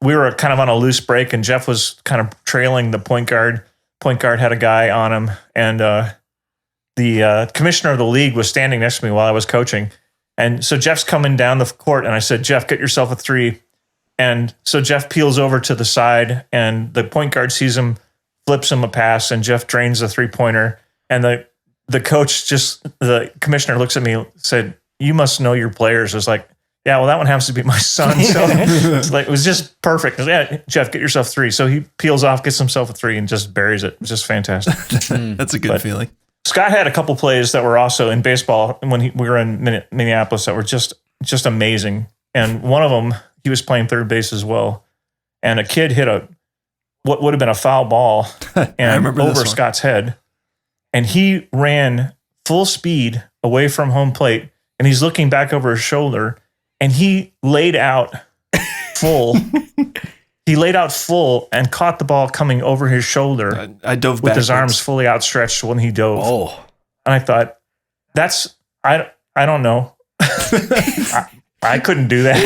we were kind of on a loose break, and Jeff was kind of trailing the point guard. Point guard had a guy on him, and the the commissioner of the league was standing next to me while I was coaching. And so Jeff's coming down the court, and I said, Jeff, get yourself a three. And so Jeff peels over to the side, and the point guard sees him, flips him a pass, and Jeff drains the three-pointer. And the coach the commissioner looks at me and said, you must know your players. I was like, yeah, well, that one happens to be my son. So it's like, it was just perfect. I was like, yeah, Jeff, get yourself three. So he peels off, gets himself a three, and just buries it. It was just fantastic.
That's a good feeling.
Scott had a couple plays that were also in baseball when we were in Minneapolis that were just amazing. And one of them, he was playing third base as well. And a kid hit what would have been a foul ball and over Scott's head. And he ran full speed away from home plate. And he's looking back over his shoulder. And he laid out full. He laid out full and caught the ball coming over his shoulder.
I dove
with
backwards.
His arms fully outstretched when he dove.
Oh,
and I thought, I don't know. I couldn't do that.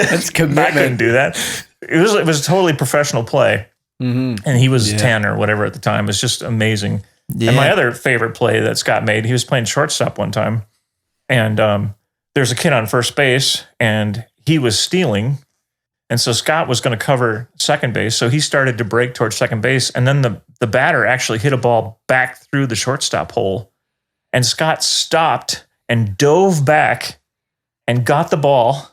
that's commitment.
I couldn't do that. It was a totally professional play. Mm-hmm. And he was 10 or whatever at the time. It was just amazing. Yeah. And my other favorite play that Scott made, he was playing shortstop one time. And there's a kid on first base, and he was stealing. And so Scott was going to cover second base. So he started to break towards second base. And then the batter actually hit a ball back through the shortstop hole. And Scott stopped and dove back and got the ball,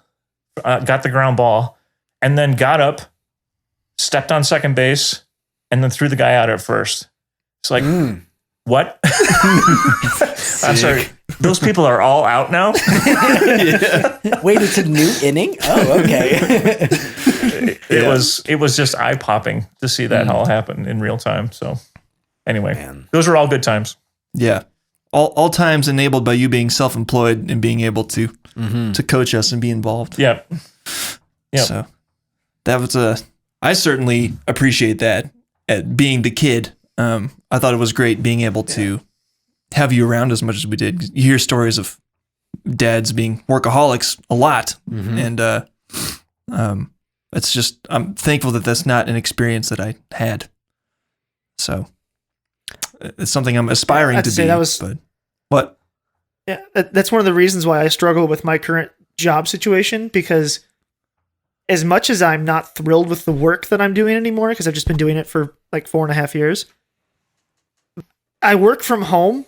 got the ground ball, and then got up, stepped on second base, and then threw the guy out at first. It's like, what? I'm sorry. Those people are all out now?
Wait, it's a new inning? Oh, okay.
It was just eye-popping to see that all happen in real time. So anyway, those were all good times.
Yeah. All times enabled by you being self-employed and being able to coach us and be involved.
Yep.
So that was I certainly appreciate that at being the kid. I thought it was great being able to have you around as much as we did. You hear stories of dads being workaholics a lot. And it's just, I'm thankful that that's not an experience that I had. So it's something I'm aspiring to be. But what?
Yeah, that's one of the reasons why I struggle with my current job situation, because as much as I'm not thrilled with the work that I'm doing anymore, because I've just been doing it for like 4.5 years, I work from home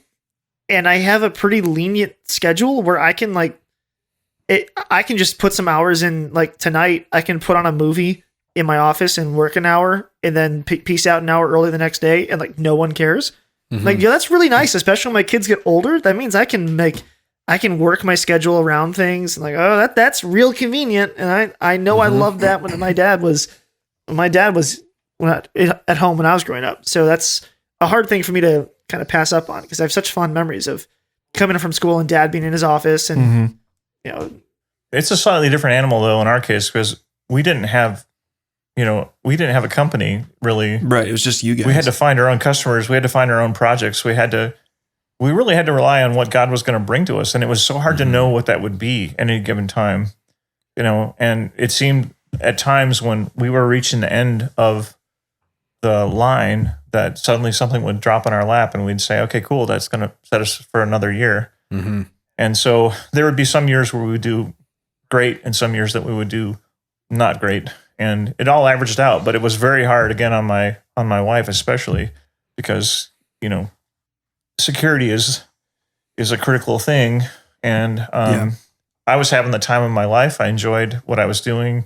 and I have a pretty lenient schedule where I can I can just put some hours in. Like tonight, I can put on a movie in my office and work an hour and then peace out an hour early the next day, and like no one cares. That's really nice, especially when my kids get older. That means I can work my schedule around things. Like, oh, that's real convenient. And I know I loved that when my dad was at home when I was growing up. So that's a hard thing for me to kind of pass up on, because I have such fond memories of coming from school and dad being in his office. And,
it's a slightly different animal though, in our case, because we didn't have a company really.
Right. It was just you guys.
We had to find our own customers. We had to find our own projects. We really had to rely on what God was going to bring to us. And it was so hard to know what that would be at any given time, and it seemed at times when we were reaching the end of the line that suddenly something would drop in our lap and we'd say, okay, cool. That's going to set us for another year. And so there would be some years where we would do great and some years that we would do not great. And it all averaged out, but it was very hard again on my wife, especially because, security is a critical thing. And I was having the time of my life. I enjoyed what I was doing,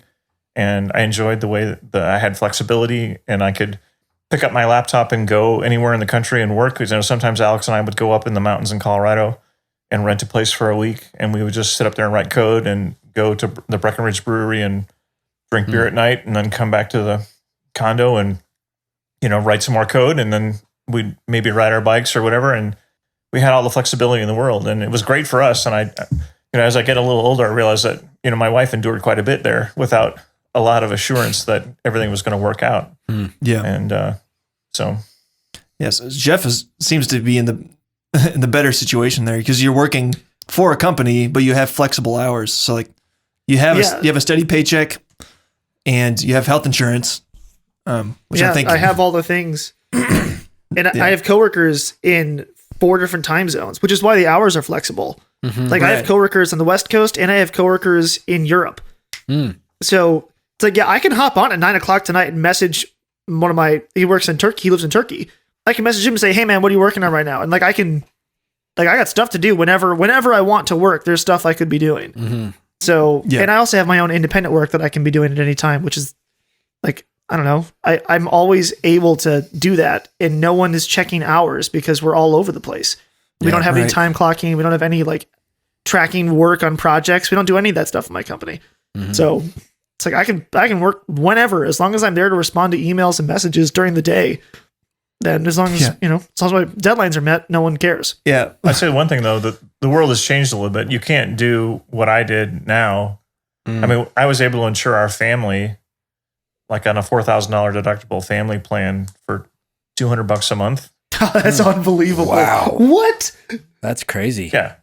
and I enjoyed the way that I had flexibility and I could pick up my laptop and go anywhere in the country and work. Because sometimes Alex and I would go up in the mountains in Colorado and rent a place for a week, and we would just sit up there and write code and go to the Breckenridge Brewery and drink beer at night, and then come back to the condo and, write some more code, and then we'd maybe ride our bikes or whatever. And we had all the flexibility in the world, and it was great for us. And as I get a little older, I realized that, my wife endured quite a bit there without a lot of assurance that everything was going to work out.
Yeah.
And so.
Yes. Jeff seems to be in the better situation there, because you're working for a company, but you have flexible hours. So like you have a steady paycheck, and you have health insurance, which I think
I have all the things. And I have coworkers in 4 different time zones, which is why the hours are flexible. Like I have coworkers on the West Coast and I have coworkers in Europe. So it's like, yeah, I can hop on at 9:00 tonight and message one of he works in Turkey. He lives in Turkey. I can message him and say, hey man, what are you working on right now? And like, I got stuff to do whenever I want to work. There's stuff I could be doing. So, and I also have my own independent work that I can be doing at any time, which is like, I don't know. I'm always able to do that, and no one is checking hours because we're all over the place. We don't have any time clocking. We don't have any like tracking work on projects. We don't do any of that stuff in my company. So it's like I can work whenever, as long as I'm there to respond to emails and messages during the day. Then as long as as long as my deadlines are met, no one cares.
Yeah.
I'd say one thing though, that the world has changed a little bit. You can't do what I did now. I mean, I was able to insure our family like on a $4,000 deductible family plan for $200 a month.
That's unbelievable.
Wow.
What?
That's crazy.
Yeah.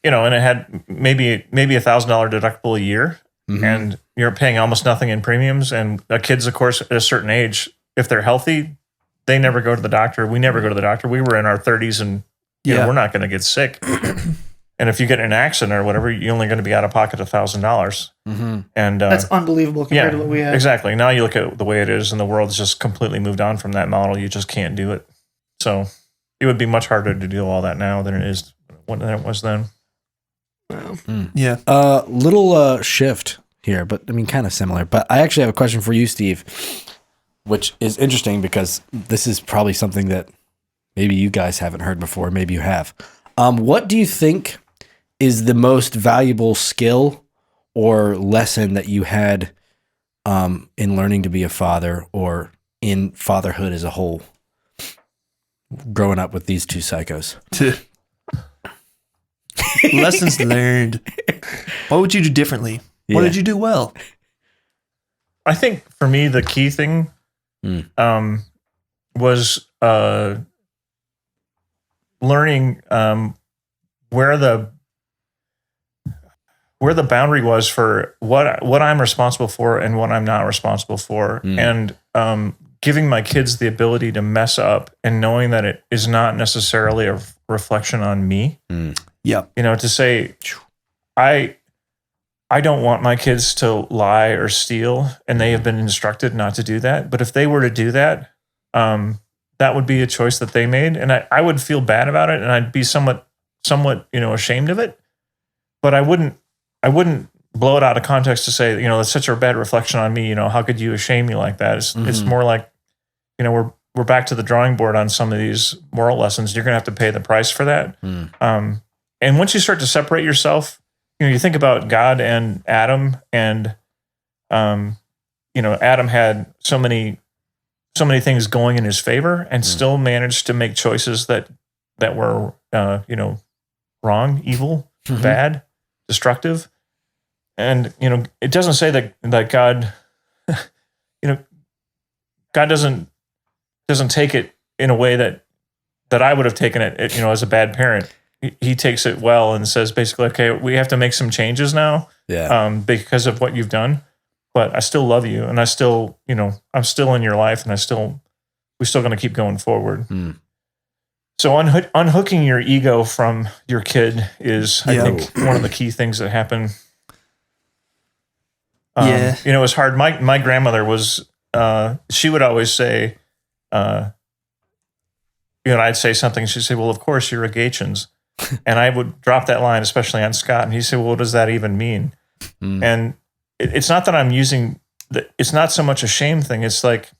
And it had maybe $1,000 deductible a year, and you're paying almost nothing in premiums. And kids, of course, at a certain age, if they're healthy, they never go to the doctor. We never go to the doctor. We were in our 30s, and we're not going to get sick. And if you get in an accident or whatever, you're only going to be out of pocket $1,000. And
that's unbelievable compared to what we had.
Exactly. Now you look at the way it is, and the world's just completely moved on from that model. You just can't do it. So it would be much harder to do all that now than it was then.
Wow.
Yeah.
Little shift here, but I mean, kind of similar. But I actually have a question for you, Steve, which is interesting because this is probably something that maybe you guys haven't heard before. Maybe you have. What do you think is the most valuable skill or lesson that you had in learning to be a father or in fatherhood as a whole, growing up with these two psychos?
Lessons learned. What would you do differently? What did you do well?
I think for me, the key thing was learning where the boundary was for what I'm responsible for and what I'm not responsible for, and giving my kids the ability to mess up and knowing that it is not necessarily a reflection on me.
Yeah.
To say, I don't want my kids to lie or steal, and they have been instructed not to do that. But if they were to do that, that would be a choice that they made, and I would feel bad about it, and I'd be somewhat ashamed of it. But I wouldn't blow it out of context to say, that's such a bad reflection on me. How could you shame me like that? It's more like, we're back to the drawing board on some of these moral lessons. You're going to have to pay the price for that. And once you start to separate yourself, you think about God and Adam, and Adam had so many things going in his favor, and still managed to make choices that were wrong, evil, bad, destructive. And it doesn't say that God God doesn't take it in a way that I would have taken it as a bad parent. He takes it well and says basically, okay, we have to make some changes now, because of what you've done. But I still love you, and I still, I'm still in your life, and we're still going to keep going forward. So unhooking your ego from your kid is, I think, one of the key things that happen. It was hard. My grandmother was, she would always say, I'd say something, she'd say, well, of course you're a Gatchans. And I would drop that line, especially on Scott, and he'd say, well, what does that even mean? And it's not that I'm using it's not so much a shame thing. It's like,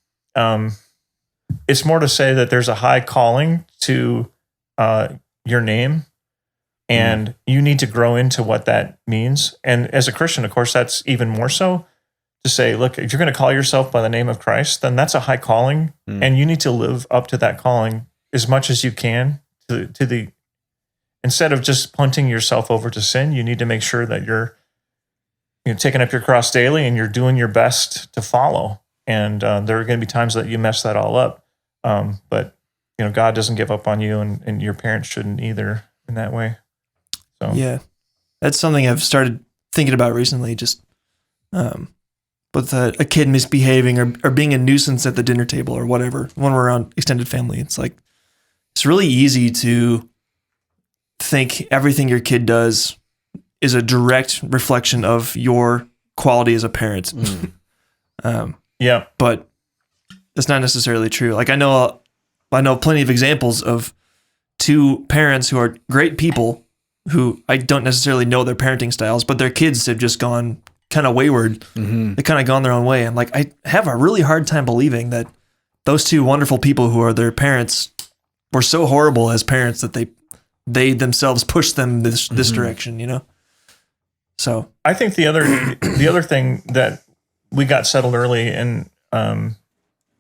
it's more to say that there's a high calling to your name, and you need to grow into what that means. And as a Christian, of course, that's even more so to say, look, if you're going to call yourself by the name of Christ, then that's a high calling, and you need to live up to that calling as much as you can instead of just punting yourself over to sin. You need to make sure that you're taking up your cross daily, and you're doing your best to follow. And there are going to be times that you mess that all up. But God doesn't give up on you, and your parents shouldn't either in that way. So
yeah, that's something I've started thinking about recently. Just with a kid misbehaving or being a nuisance at the dinner table or whatever, when we're around extended family, it's like, it's really easy to think everything your kid does is a direct reflection of your quality as a parent.
Yeah.
But that's not necessarily true. Like I know plenty of examples of two parents who are great people who I don't necessarily know their parenting styles, but their kids have just gone kind of wayward.
Mm-hmm.
They kind of gone their own way. And like, I have a really hard time believing that those two wonderful people who are their parents were so horrible as parents that they themselves pushed them this direction, you know? So
I think the other thing that we got settled early and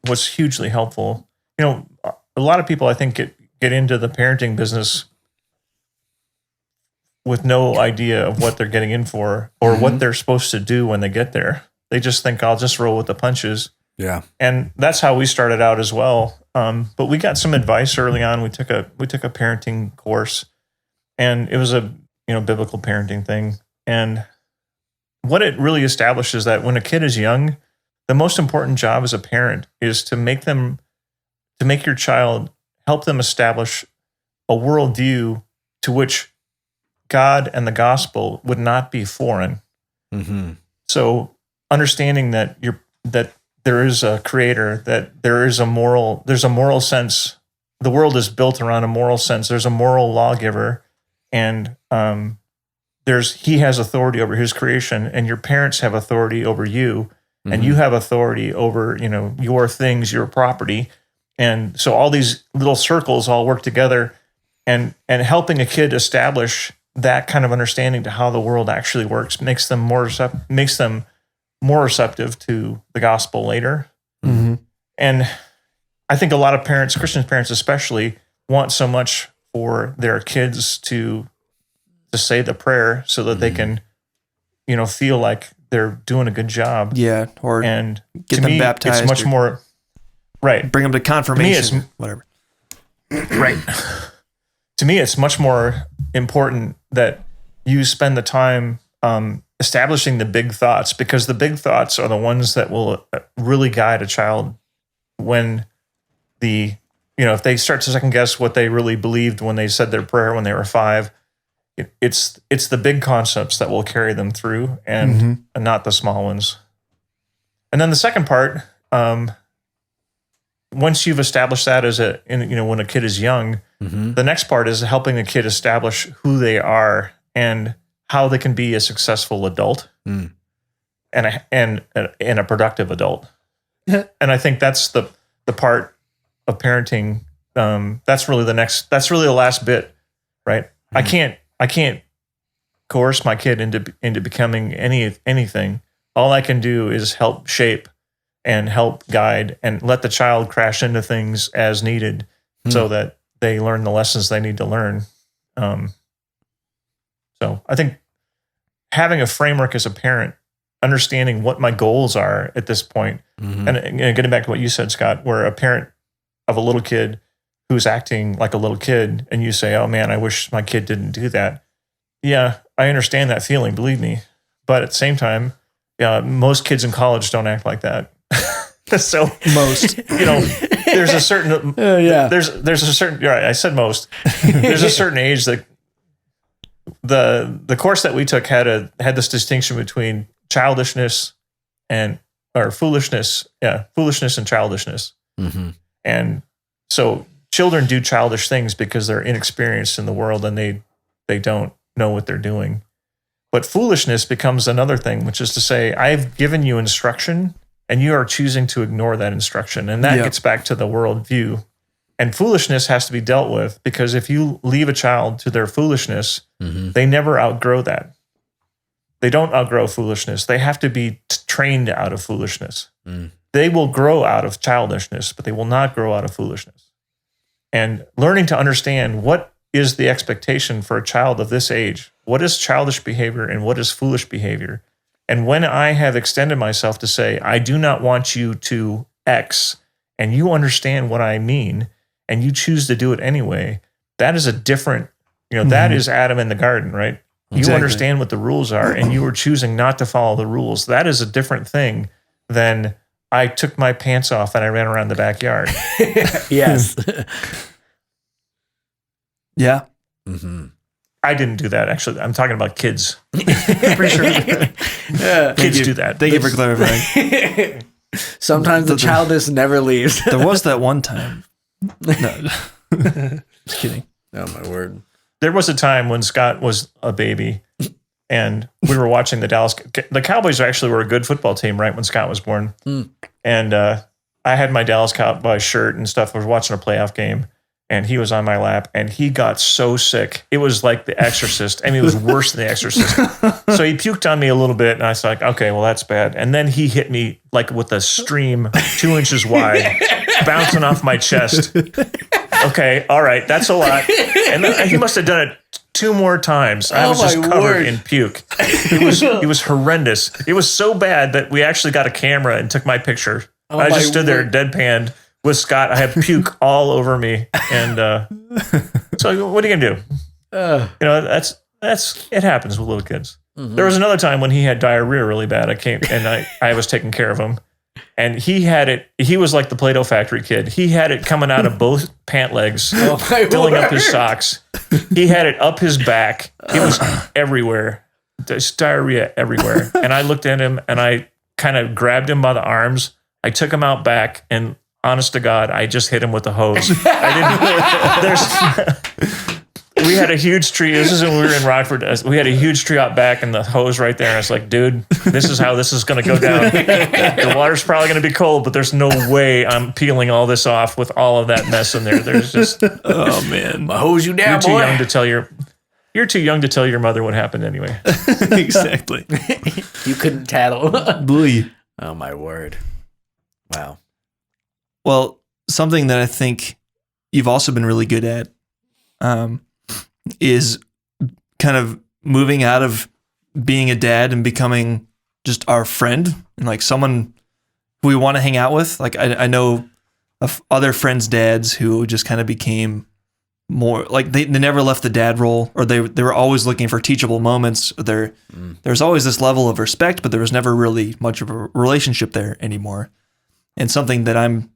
was hugely helpful. You know, a lot of people I think get into the parenting business with no idea of what they're getting in for or what they're supposed to do when they get there. They just think I'll just roll with the punches.
Yeah.
And that's how we started out as well. But we got some advice early on. We took a parenting course, and it was a biblical parenting thing. And what it really establishes is that when a kid is young, the most important job as a parent is to make your child, help them establish a worldview to which God and the gospel would not be foreign.
Mm-hmm.
So understanding that there is a creator, that there's a moral sense. The world is built around a moral sense. There's a moral lawgiver, and he has authority over his creation, and your parents have authority over you, and you have authority over your things, your property, and so all these little circles all work together, and helping a kid establish that kind of understanding to how the world actually works makes them more receptive to the gospel later.
mm-hmm.
And I think a lot of parents, Christian parents especially, want so much for their kids to say the prayer so that they can, feel like they're doing a good job.
Yeah. Or
And
get
to
them
me,
baptized.
it's much more, right.
Bring them to confirmation, whatever.
Right. To me, it's much more important that you spend the time establishing the big thoughts, because the big thoughts are the ones that will really guide a child when if they start to second guess what they really believed when they said their prayer when they were 5. It's the big concepts that will carry them through, and not the small ones. And then the second part, once you've established that when a kid is young, the next part is helping a kid establish who they are and how they can be a successful adult and a productive adult. And I think that's the part of parenting. That's really the last bit, right? I can't coerce my kid into becoming anything. All I can do is help shape and help guide and let the child crash into things as needed so that they learn the lessons they need to learn. So I think having a framework as a parent, understanding what my goals are at this point, and getting back to what you said, Scott, where a parent of a little kid who's acting like a little kid, and you say, oh man, I wish my kid didn't do that. Yeah, I understand that feeling, believe me. But at the same time, most kids in college don't act like that. So
Most,
there's a certain, there's a certain, right, I said most, there's a certain age that the course that we took had this distinction between childishness foolishness and childishness. And so children do childish things because they're inexperienced in the world and they don't know what they're doing. But foolishness becomes another thing, which is to say, I've given you instruction and you are choosing to ignore that instruction. And that gets back to the worldview. And foolishness has to be dealt with, because if you leave a child to their foolishness, they never outgrow that. They don't outgrow foolishness. They have to be trained out of foolishness. They will grow out of childishness, but they will not grow out of foolishness. And learning to understand what is the expectation for a child of this age, what is childish behavior and what is foolish behavior. And when I have extended myself to say, I do not want you to X, and you understand what I mean, and you choose to do it anyway, that is a different, that is Adam in the garden, right?
Exactly.
You understand what the rules are, and you are choosing not to follow the rules. That is a different thing then I took my pants off and I ran around the backyard.
Yes.
Yeah.
Mm-hmm.
I didn't do that, actually. I'm talking about kids.
I'm pretty sure.
Kids do that.
Thank you for clarifying.
Sometimes the childishness never leaves.
There was that one time. No. Just kidding.
Oh, my word.
There was a time when Scott was a baby and we were watching the Cowboys actually were a good football team right when Scott was born. And I had my Dallas Cowboys shirt and stuff. I was watching a playoff game and he was on my lap and he got so sick. It was like The Exorcist. I mean, it was worse than The Exorcist. So he puked on me a little bit and I was like, okay, well, that's bad. And then he hit me like with a stream 2 inches wide, bouncing off my chest. Okay, all right, that's a lot. And then he must have done it 2 more times. I was just covered in puke. It was horrendous. It was so bad that we actually got a camera and took my picture. I just stood there deadpanned with Scott. I had puke all over me. And so what are you gonna do? That's it happens with little kids. Mm-hmm. There was another time when he had diarrhea really bad. I was taking care of him. And he had it, he was like the Play-Doh factory kid. He had it coming out of both pant legs, filling up his socks. He had it up his back. It was everywhere. There's diarrhea everywhere. And I looked at him and I kind of grabbed him by the arms. I took him out back and honest to God, I just hit him with the hose. We had a huge tree. This is when we were in Rockford. We had a huge tree out back and the hose right there. And I was like, dude, this is how this is going to go down. The water's probably going to be cold, but there's no way I'm peeling all this off with all of that mess in there. There's just,
oh man,
I hose you down,
you're too young to tell your mother what happened anyway.
Exactly.
You couldn't tattle.
Boy.
Oh my word. Wow.
Well, something that I think you've also been really good at, is kind of moving out of being a dad and becoming just our friend and like someone who we want to hang out with. Like I know of other friends' dads who just kind of became more like they never left the dad role, or they were always looking for teachable moments. There's always this level of respect, but there was never really much of a relationship there anymore. And something that I'm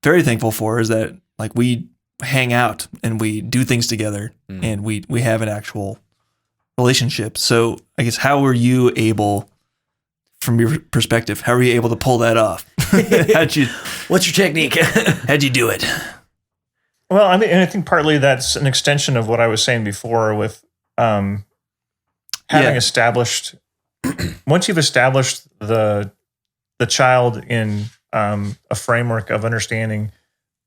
very thankful for is that like we hang out and we do things together and we have an actual relationship. So I guess how were you able, from your perspective, how were you able to pull that off?
What's your technique?
How'd you do it?
Well, I mean, and I think partly that's an extension of what I was saying before with having established, once you've established the child in a framework of understanding,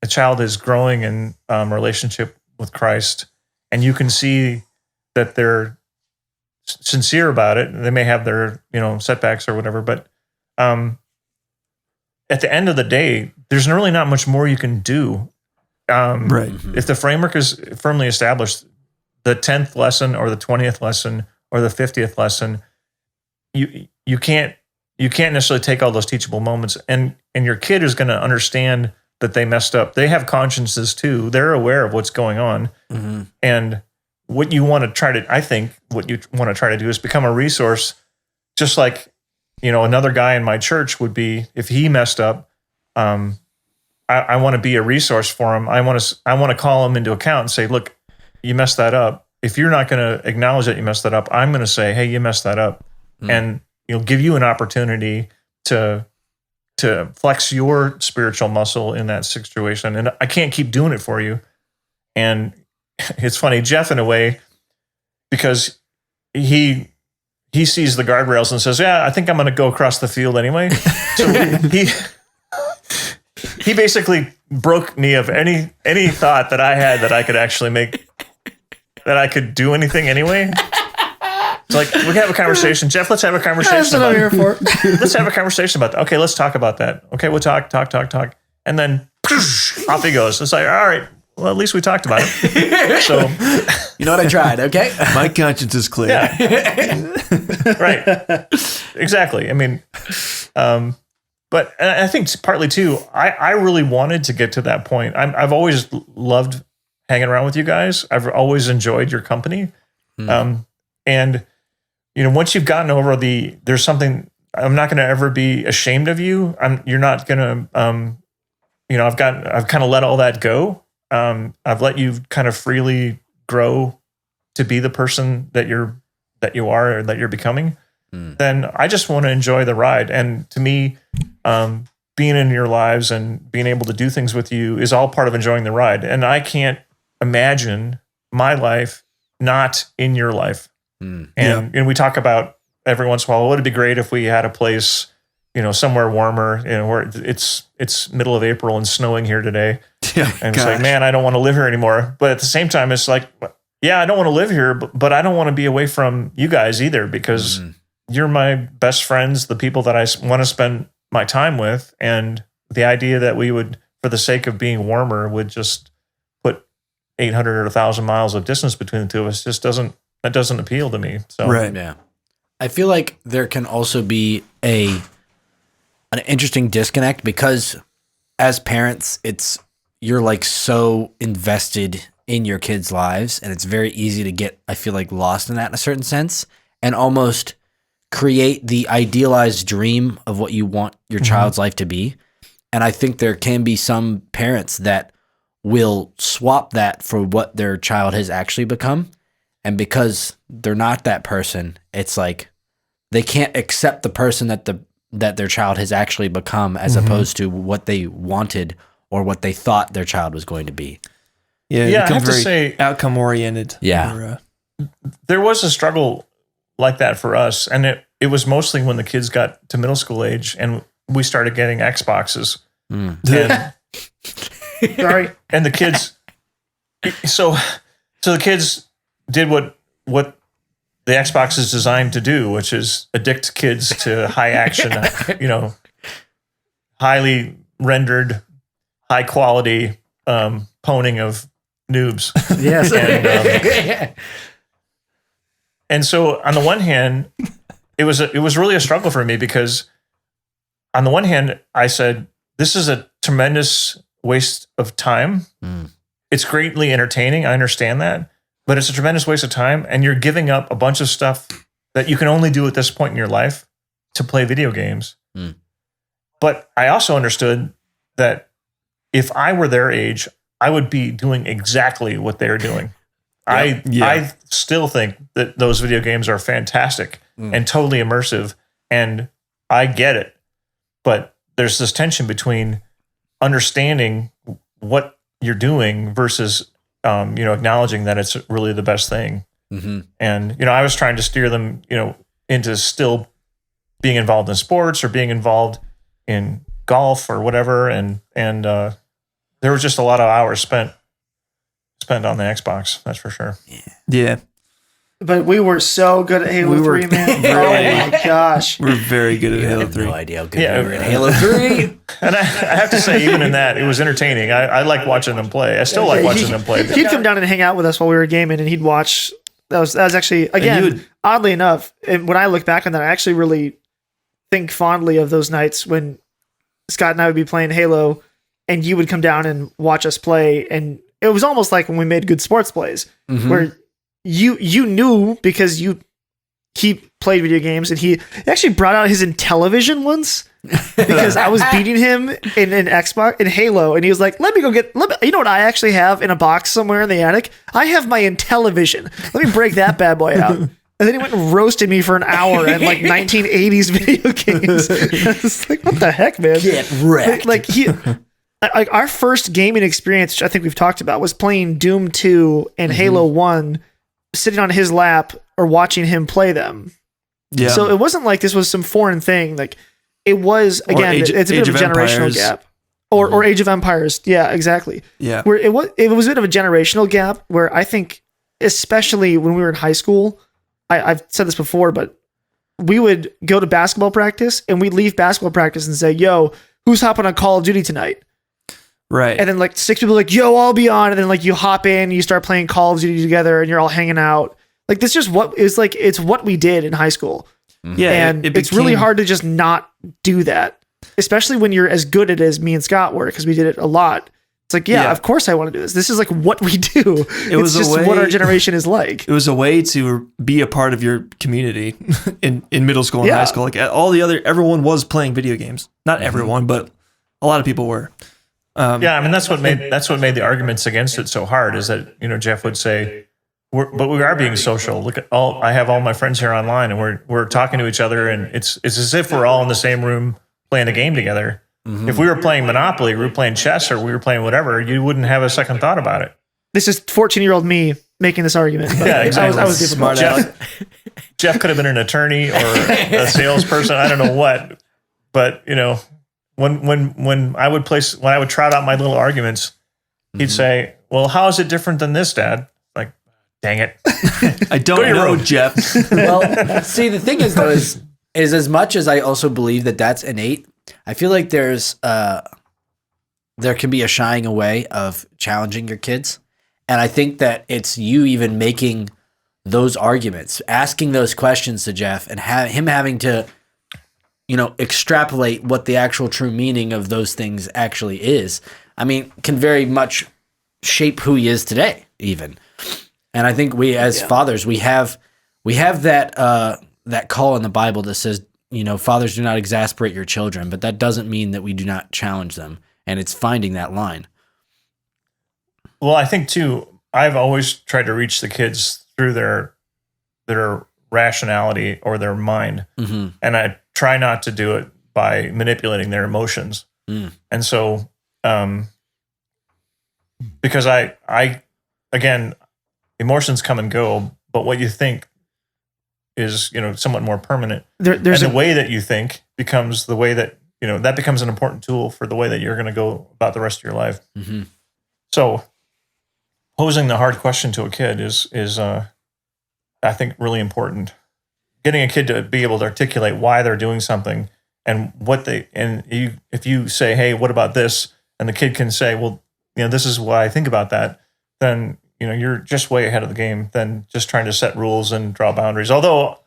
the child is growing in relationship with Christ, and you can see that they're sincere about it. They may have their, setbacks or whatever, but at the end of the day, there's really not much more you can do.
Right.
If the framework is firmly established, the 10th lesson or the 20th lesson or the 50th lesson, you can't necessarily take all those teachable moments, and your kid is going to understand that they messed up. They have consciences too. They're aware of what's going on. Mm-hmm. And what you want to try to do is become a resource, just like, another guy in my church would be, if he messed up, I want to be a resource for him. I want to call him into account and say, look, you messed that up. If you're not going to acknowledge that you messed that up, I'm going to say, hey, you messed that up. Mm-hmm. And give you an opportunity to flex your spiritual muscle in that situation. And I can't keep doing it for you. And it's funny, Jeff, in a way, because he sees the guardrails and says, yeah, I think I'm going to go across the field anyway. So he basically broke me of any thought that I had that I could actually that I could do anything anyway. It's like, we can have a conversation. Jeff, let's have a conversation.
That's what I'm here for.
Let's have a conversation about that. Okay, let's talk about that. Okay, we'll talk. And then off he goes. It's like, all right, well, at least we talked about it. So,
you know what, I tried, okay?
My conscience is clear.
Yeah. Right. Exactly. I mean, but I think partly too, I really wanted to get to that point. I've always loved hanging around with you guys. I've always enjoyed your company. And once you've gotten over there's something I'm not going to ever be ashamed of you. You're not going to, I've kind of let all that go. I've let you kind of freely grow to be the person that you are or that you're becoming. Then I just want to enjoy the ride. And to me, being in your lives and being able to do things with you is all part of enjoying the ride. And I can't imagine my life not in your life. And we talk about every once in a while, would it be great if we had a place, somewhere warmer, where it's middle of April and snowing here today.
Yeah,
and it's like, man, I don't want to live here anymore. But at the same time, it's like, yeah, I don't want to live here, but I don't want to be away from you guys either, because you're my best friends, the people that I want to spend my time with. And the idea that we would, for the sake of being warmer, would just put 800 or 1,000 miles of distance between the two of us doesn't appeal to me. So
right.
Yeah. I feel like there can also be an interesting disconnect, because as parents, you're like so invested in your kids' lives, and it's very easy to get, I feel like, lost in that in a certain sense, and almost create the idealized dream of what you want your child's life to be. And I think there can be some parents that will swap that for what their child has actually become. And because they're not that person, it's like they can't accept the person that their child has actually become, as opposed to what they wanted or what they thought their child was going to be.
Yeah,
I have to say,
outcome oriented.
Yeah.
There was a struggle like that for us, and it was mostly when the kids got to middle school age and we started getting Xboxes.
Sorry.
And the kids, so the kids did what the Xbox is designed to do, which is addict kids to high action, highly rendered, high quality poning of noobs.
Yes.
And so on the one hand, it was really a struggle for me, because on the one hand, I said, this is a tremendous waste of time. It's greatly entertaining. I understand that, but it's a tremendous waste of time. And you're giving up a bunch of stuff that you can only do at this point in your life to play video games. But I also understood that if I were their age, I would be doing exactly what they're doing. I still think that those video games are fantastic and totally immersive, and I get it. But there's this tension between understanding what you're doing versus, acknowledging that it's really the best thing. And, I was trying to steer them, into still being involved in sports or being involved in golf or whatever. And there was just a lot of hours spent on the Xbox. That's for sure.
Yeah.
But we were so good at Halo 3, man. Oh my gosh.
We're very good at Halo
I have
3.
no idea how good we were at Halo 3.
And I have to say, even in that, it was entertaining. I like watching them play. I still like watching them play.
He'd come down and hang out with us while we were gaming, and he'd watch. That was actually, again, oddly enough, and when I look back on that, I actually really think fondly of those nights when Scott and I would be playing Halo, and you would come down and watch us play. And it was almost like when we made good sports plays, where you knew, because he played video games, and he actually brought out his Intellivision once, because I was beating him in an Xbox in Halo, and he was like, let me you know what I actually have in a box somewhere in the attic? I have my Intellivision. Let me break that bad boy out. And then he went and roasted me for an hour in like 1980s video games. I was like, what the heck, man?
Get wrecked.
Like our first gaming experience, which I think we've talked about, was playing Doom 2 and Halo 1, sitting on his lap or watching him play them.
Yeah.
So it wasn't like this was some foreign thing. Like, it was, again, it's a bit of a generational gap. Or Age of Empires. Yeah, exactly.
Yeah.
Where it was a bit of a generational gap, where I think, especially when we were in high school, I've said this before, but we would go to basketball practice, and we'd leave basketball practice and say, yo, who's hopping on Call of Duty tonight?
Right.
And then like 6 people are like, yo, I'll be on. And then like you hop in, you start playing Call of Duty together, and you're all hanging out. Like, this is what is like, it's what we did in high school.
Yeah.
And it's really hard to just not do that, especially when you're as good at it as me and Scott were, because we did it a lot. It's like, yeah,
Yeah.
of course I want to do this. This is like what we do. It's
was a
just
way-
what our generation is like.
It was a way to be a part of your community in middle school and
Yeah.
high school. Like everyone was playing video games. Not everyone, but a lot of people were.
Yeah, I mean that's what made the arguments against it so hard. Is that Jeff would say, but we are being social. Look at I have all my friends here online, and we're talking to each other, and it's as if we're all in the same room playing a game together. If we were playing Monopoly, we were playing chess, or we were playing whatever, you wouldn't have a second thought about it.
This is 14-year-old me making this argument. But
Yeah, exactly.
I was difficult.
Jeff could have been an attorney or a salesperson. I don't know what, but when I would trot out my little arguments, he'd say, "Well, how is it different than this, Dad?" Like, dang it.
I don't
your
know,
room.
Jeff.
Well, see, the thing is though, is as much as I also believe that that's innate, I feel like there can be a shying away of challenging your kids. And I think that it's you even making those arguments, asking those questions to Jeff and him having to, extrapolate what the actual true meaning of those things actually is. I mean, can very much shape who he is today, even. And I think we, as fathers, we have that call in the Bible that says, fathers, do not exasperate your children, but that doesn't mean that we do not challenge them. And it's finding that line.
Well, I think too, I've always tried to reach the kids through their rationality or their mind.
Mm-hmm.
And I try not to do it by manipulating their emotions. And so, because I again, emotions come and go, but what you think is, somewhat more permanent.
There's
and the way that you think becomes the way that, that becomes an important tool for the way that you're going to go about the rest of your life.
Mm-hmm.
So posing the hard question to a kid is I think really important. Getting a kid to be able to articulate why they're doing something and if you say, "Hey, what about this?" and the kid can say, "Well, this is why I think about that," then you're just way ahead of the game than just trying to set rules and draw boundaries. Although,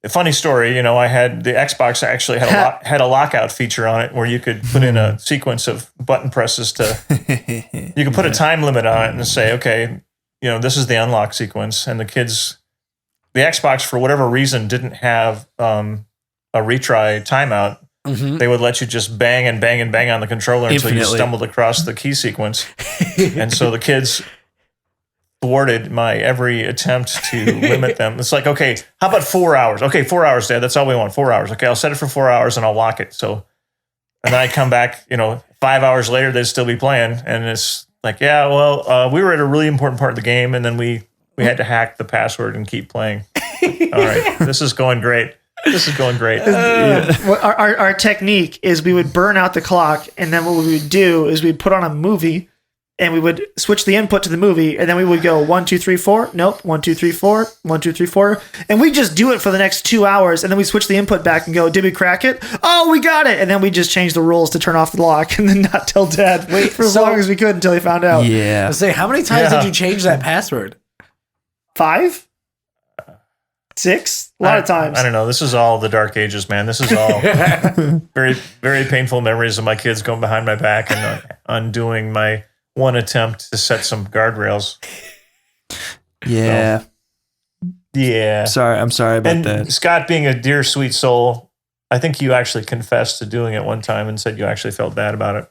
a funny story, I had the Xbox actually had a lockout feature on it where you could put in a sequence of button presses you could put a time limit on it and say, okay, this is the unlock sequence. And the Xbox, for whatever reason, didn't have a retry timeout.
Mm-hmm.
They would let you just bang and bang and bang on the controller until you
Infinitely.
stumbled across the key sequence. And so the kids thwarted my every attempt to limit them. It's like, okay, how about 4 hours? Okay, 4 hours, Dad. That's all we want. 4 hours. Okay, I'll set it for 4 hours and I'll lock it. So, and then I come back, 5 hours later, they'd still be playing. And it's like, yeah, well, we were at a really important part of the game, and then we had to hack the password and keep playing. All right, this is going great.
Our technique is we would burn out the clock, and then what we would do is we'd put on a movie, and we would switch the input to the movie, and then we would go 1, 2, 3, 4. Nope, 1, 2, 3, 4. 1, 2, 3, 4. And we just do it for the next 2 hours, and then we switch the input back and go, "Did we crack it? Oh, we got it!" And then we just change the rules to turn off the lock, and then not tell Dad for as long as we could until he found out.
Yeah.
I say, how many times did you change that password?
5, 6, a lot of times.
I don't know. This is all the dark ages, man. This is all very, very painful memories of my kids going behind my back and undoing my one attempt to set some guardrails.
Yeah.
Yeah.
I'm sorry about
And
that.
Scott, being a dear, sweet soul, I think you actually confessed to doing it one time and said you actually felt bad about it.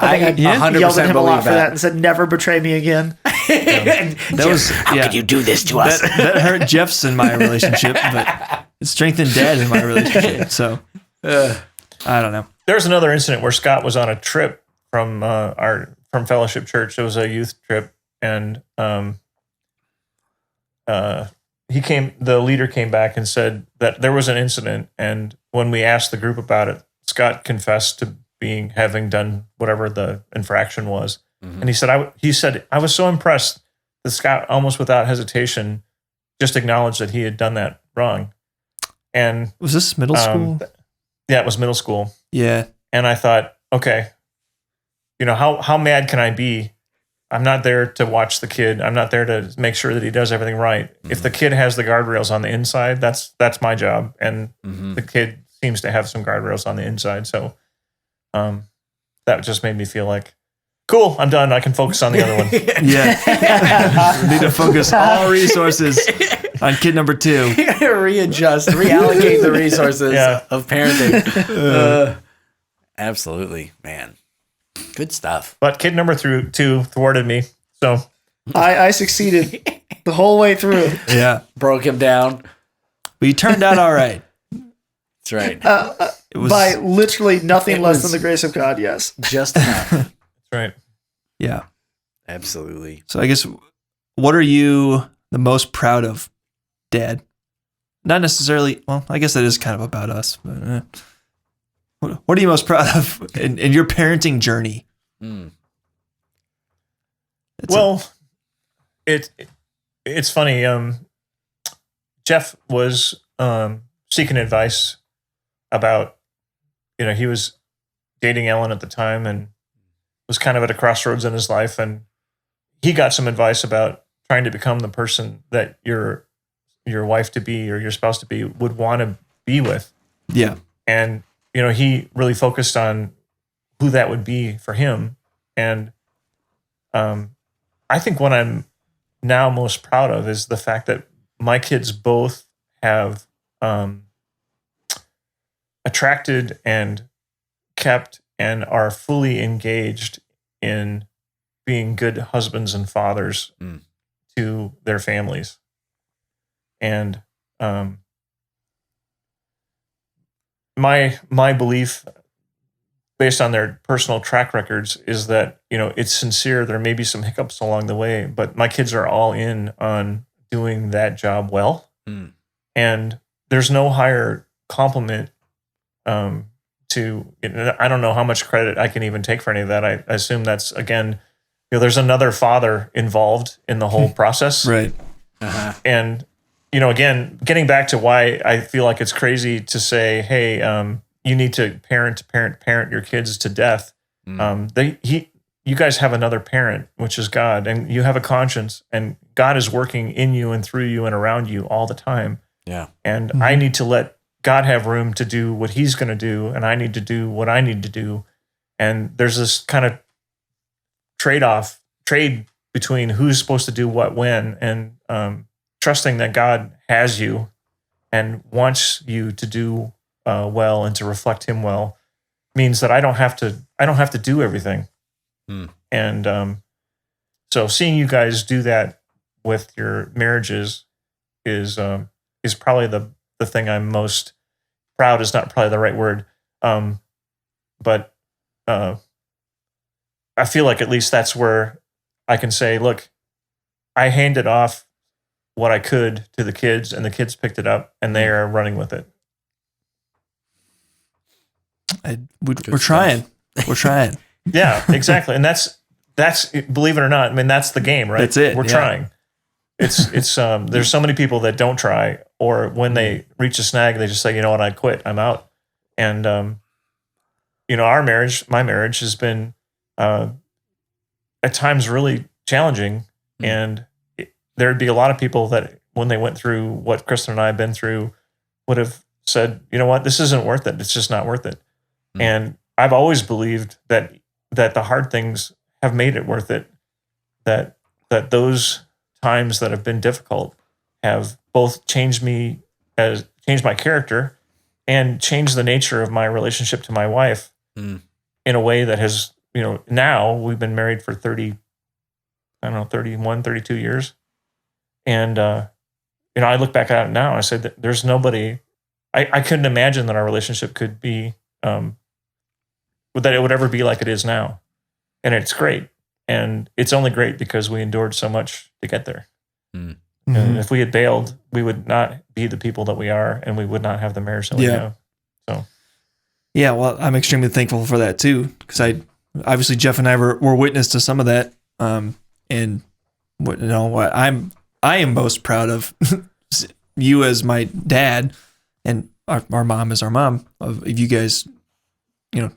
I think I
100%
yelled at him a lot
believe
for that and said, "Never betray me again."
That was
How could you do this to us?
that hurt Jeff's in my relationship, but it strengthened Dad in my relationship. So I don't know.
There's another incident where Scott was on a trip from Fellowship Church. It was a youth trip, and the leader came back and said that there was an incident, and when we asked the group about it, Scott confessed to having done whatever the infraction was.
Mm-hmm.
And he said I was so impressed that Scott, almost without hesitation, just acknowledged that he had done that wrong. And
Was this middle school?
yeah, it was middle school.
Yeah.
And I thought, okay, how mad can I be? I'm not there to watch the kid. I'm not there to make sure that he does everything right.
Mm-hmm.
If the kid has the guardrails on the inside, that's my job. And
Mm-hmm.
the kid seems to have some guardrails on the inside. So that just made me feel like Cool, I'm done. I can focus on the other one.
Yeah. Need to focus all resources on kid number 2.
Reallocate the resources
Yeah.
of parenting. Absolutely, man. Good stuff.
But kid number 2 thwarted me. So
I succeeded the whole way through.
Yeah.
Broke him down.
But you turned out all right.
That's right.
It was,
By literally nothing
It
less
was-
than the grace of God, yes.
Just enough.
that's right.
yeah.
Absolutely.
So I guess, what are you the most proud of, Dad? Not necessarily, well, I guess that is kind of about us. But, what are you most proud of in your parenting journey?
Mm.
It's funny. Jeff was seeking advice about, he was dating Ellen at the time and was kind of at a crossroads in his life, and he got some advice about trying to become the person that your wife to be or your spouse to be would want to be with.
Yeah.
And he really focused on who that would be for him. And I think what I'm now most proud of is the fact that my kids both have attracted and kept and are fully engaged in being good husbands and fathers to their families. And my belief, based on their personal track records, is that it's sincere. There may be some hiccups along the way, but my kids are all in on doing that job well. And there's no higher compliment to. I don't know how much credit I can even take for any of that. I assume that's, again, there's another father involved in the whole process,
Right.
and again, getting back to why I feel like it's crazy to say, hey, you need to parent your kids to death. You guys have another parent, which is God, and you have a conscience, and God is working in you and through you and around you all the time.
Yeah.
And I need to let God have room to do what he's going to do, and I need to do what I need to do. And there's this kind of trade between who's supposed to do what when, and trusting that God has you and wants you to do well and to reflect him well means that I don't have to do everything. And so seeing you guys do that with your marriages is probably the thing I'm most proud. Is not probably the right word, but I feel like at least that's where I can say, look, I handed off what I could to the kids, and the kids picked it up, and they are running with it.
We're trying. We're trying.
Yeah, exactly. And that's believe it or not, I mean, that's the game, right?
That's it,
We're
yeah.
trying. It's there's so many people that don't try, or when they reach a snag, they just say, you know what, I quit, I'm out. And my marriage has been at times really challenging, and there'd be a lot of people that when they went through what Kristen and I have been through would have said, you know what, this isn't worth it. It's just not worth it. And I've always believed that the hard things have made it worth it, that those times that have been difficult have both changed my character and changed the nature of my relationship to my wife in a way that has, now we've been married for 31, 32 years. And, I look back at it now and I said that there's nobody, I couldn't imagine that our relationship could be, that it would ever be like it is now. And it's great. And it's only great because we endured so much to get there. And if we had bailed, we would not be the people that we are, and we would not have the marriage that we have. So,
Yeah, well, I'm extremely thankful for that too, because obviously Jeff and I were witness to some of that. And what I am most proud of you as my dad, and our mom as our mom, of you guys,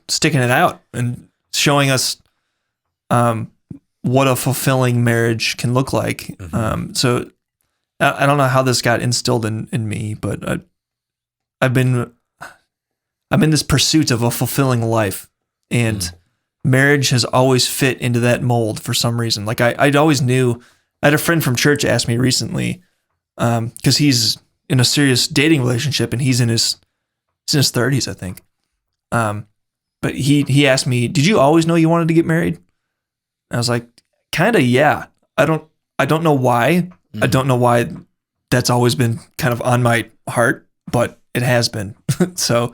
sticking it out and showing us what a fulfilling marriage can look like. So I don't know how this got instilled in me, but I'm in this pursuit of a fulfilling life, and marriage has always fit into that mold for some reason. Like I'd always knew. I had a friend from church ask me recently, because he's in a serious dating relationship and he's in his 30s, I think. But he asked me, "Did you always know you wanted to get married?" I was like, "Kind of, yeah. I don't know why. I don't know why that's always been kind of on my heart, but it has been." So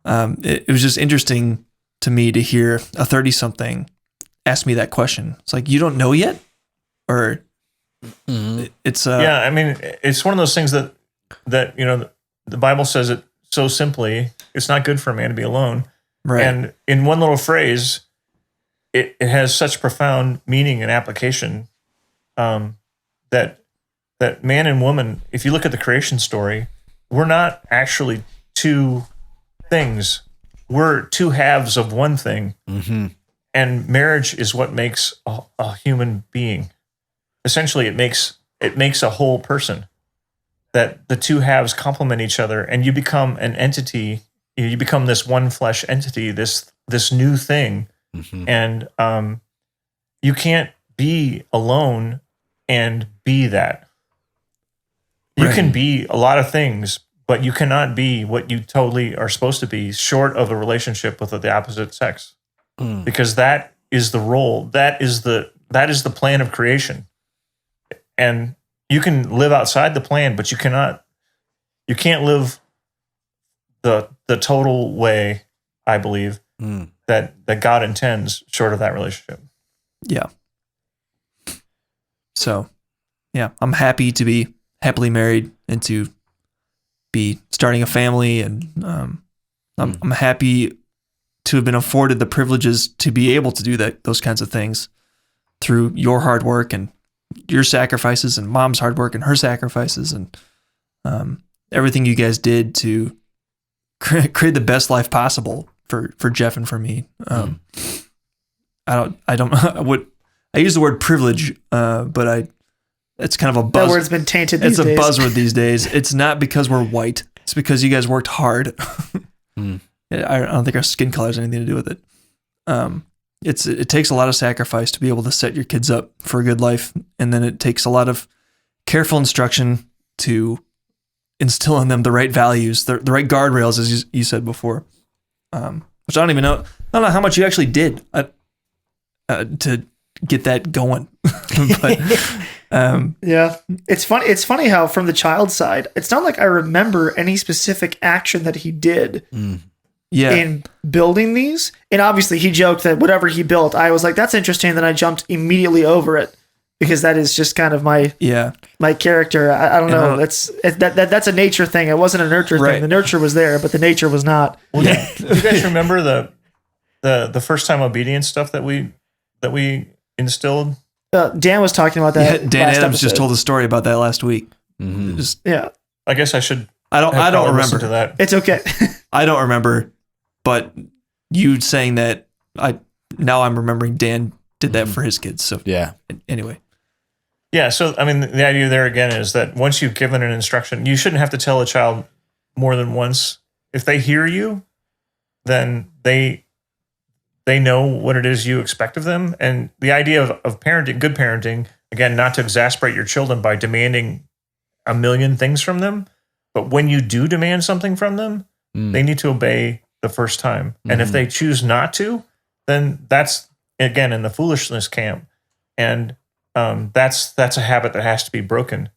it was just interesting to me to hear a 30-something ask me that question. It's like, you don't know yet? Or it's...
yeah, I mean, it's one of those things that the Bible says it so simply, it's not good for a man to be alone.
Right.
And in one little phrase, it has such profound meaning and application that man and woman, if you look at the creation story, we're not actually two things. We're two halves of one thing.
Mm-hmm.
And marriage is what makes a human being. Essentially, it makes a whole person. That the two halves complement each other, and you become an entity. You become this one flesh entity, this new thing.
Mm-hmm.
And you can't be alone and be that. You
Right.
can be a lot of things, but you cannot be what you totally are supposed to be, short of a relationship with the opposite sex, because that is the role. That is the plan of creation, and you can live outside the plan, but you can't live the total way, I believe, that God intends, short of that relationship.
Yeah. So, yeah, I'm happy to be happily married and to be starting a family, and I'm happy to have been afforded the privileges to be able to do those kinds of things through your hard work and your sacrifices, and Mom's hard work and her sacrifices, and everything you guys did to create the best life possible for Jeff and for me. I use the word privilege, but it's kind of a buzz.
That word's been tainted these
It's
days.
a buzzword these days. It's not because we're white. It's because you guys worked hard. I don't think our skin color has anything to do with it. It takes a lot of sacrifice to be able to set your kids up for a good life, and then it takes a lot of careful instruction to instill in them the right values, the right guardrails, as you said before. Which I don't even know. I don't know how much you actually did to get that going. But
Yeah, it's funny. It's funny how from the child's side, it's not like I remember any specific action that he did
yeah,
in building these. And obviously, he joked that whatever he built, I was like, "That's interesting." Then I jumped immediately over it because that is just kind of my character. I don't know. That's a nature thing. It wasn't a nurture
Right.
thing. The nurture was there, but the nature was not.
Well, do you guys remember the first time obedience stuff that we instilled?
Dan was talking about that.
Dan
last
Adams just
episode.
told a story about that last week.
Yeah,
I guess I should.
I don't
listen
remember.
to that.
it's okay.
I don't remember, but you saying that, now I'm remembering Dan did that for his kids. So
Yeah.
anyway,
Yeah, so I mean, the idea there again is that once you've given an instruction, you shouldn't have to tell a child more than once. If they hear you, then they know what it is you expect of them. And the idea of parenting, good parenting, again, not to exasperate your children by demanding a million things from them, but when you do demand something from them, they need to obey the first time. And if they choose not to, then that's, again, in the foolishness camp. And that's a habit that has to be broken.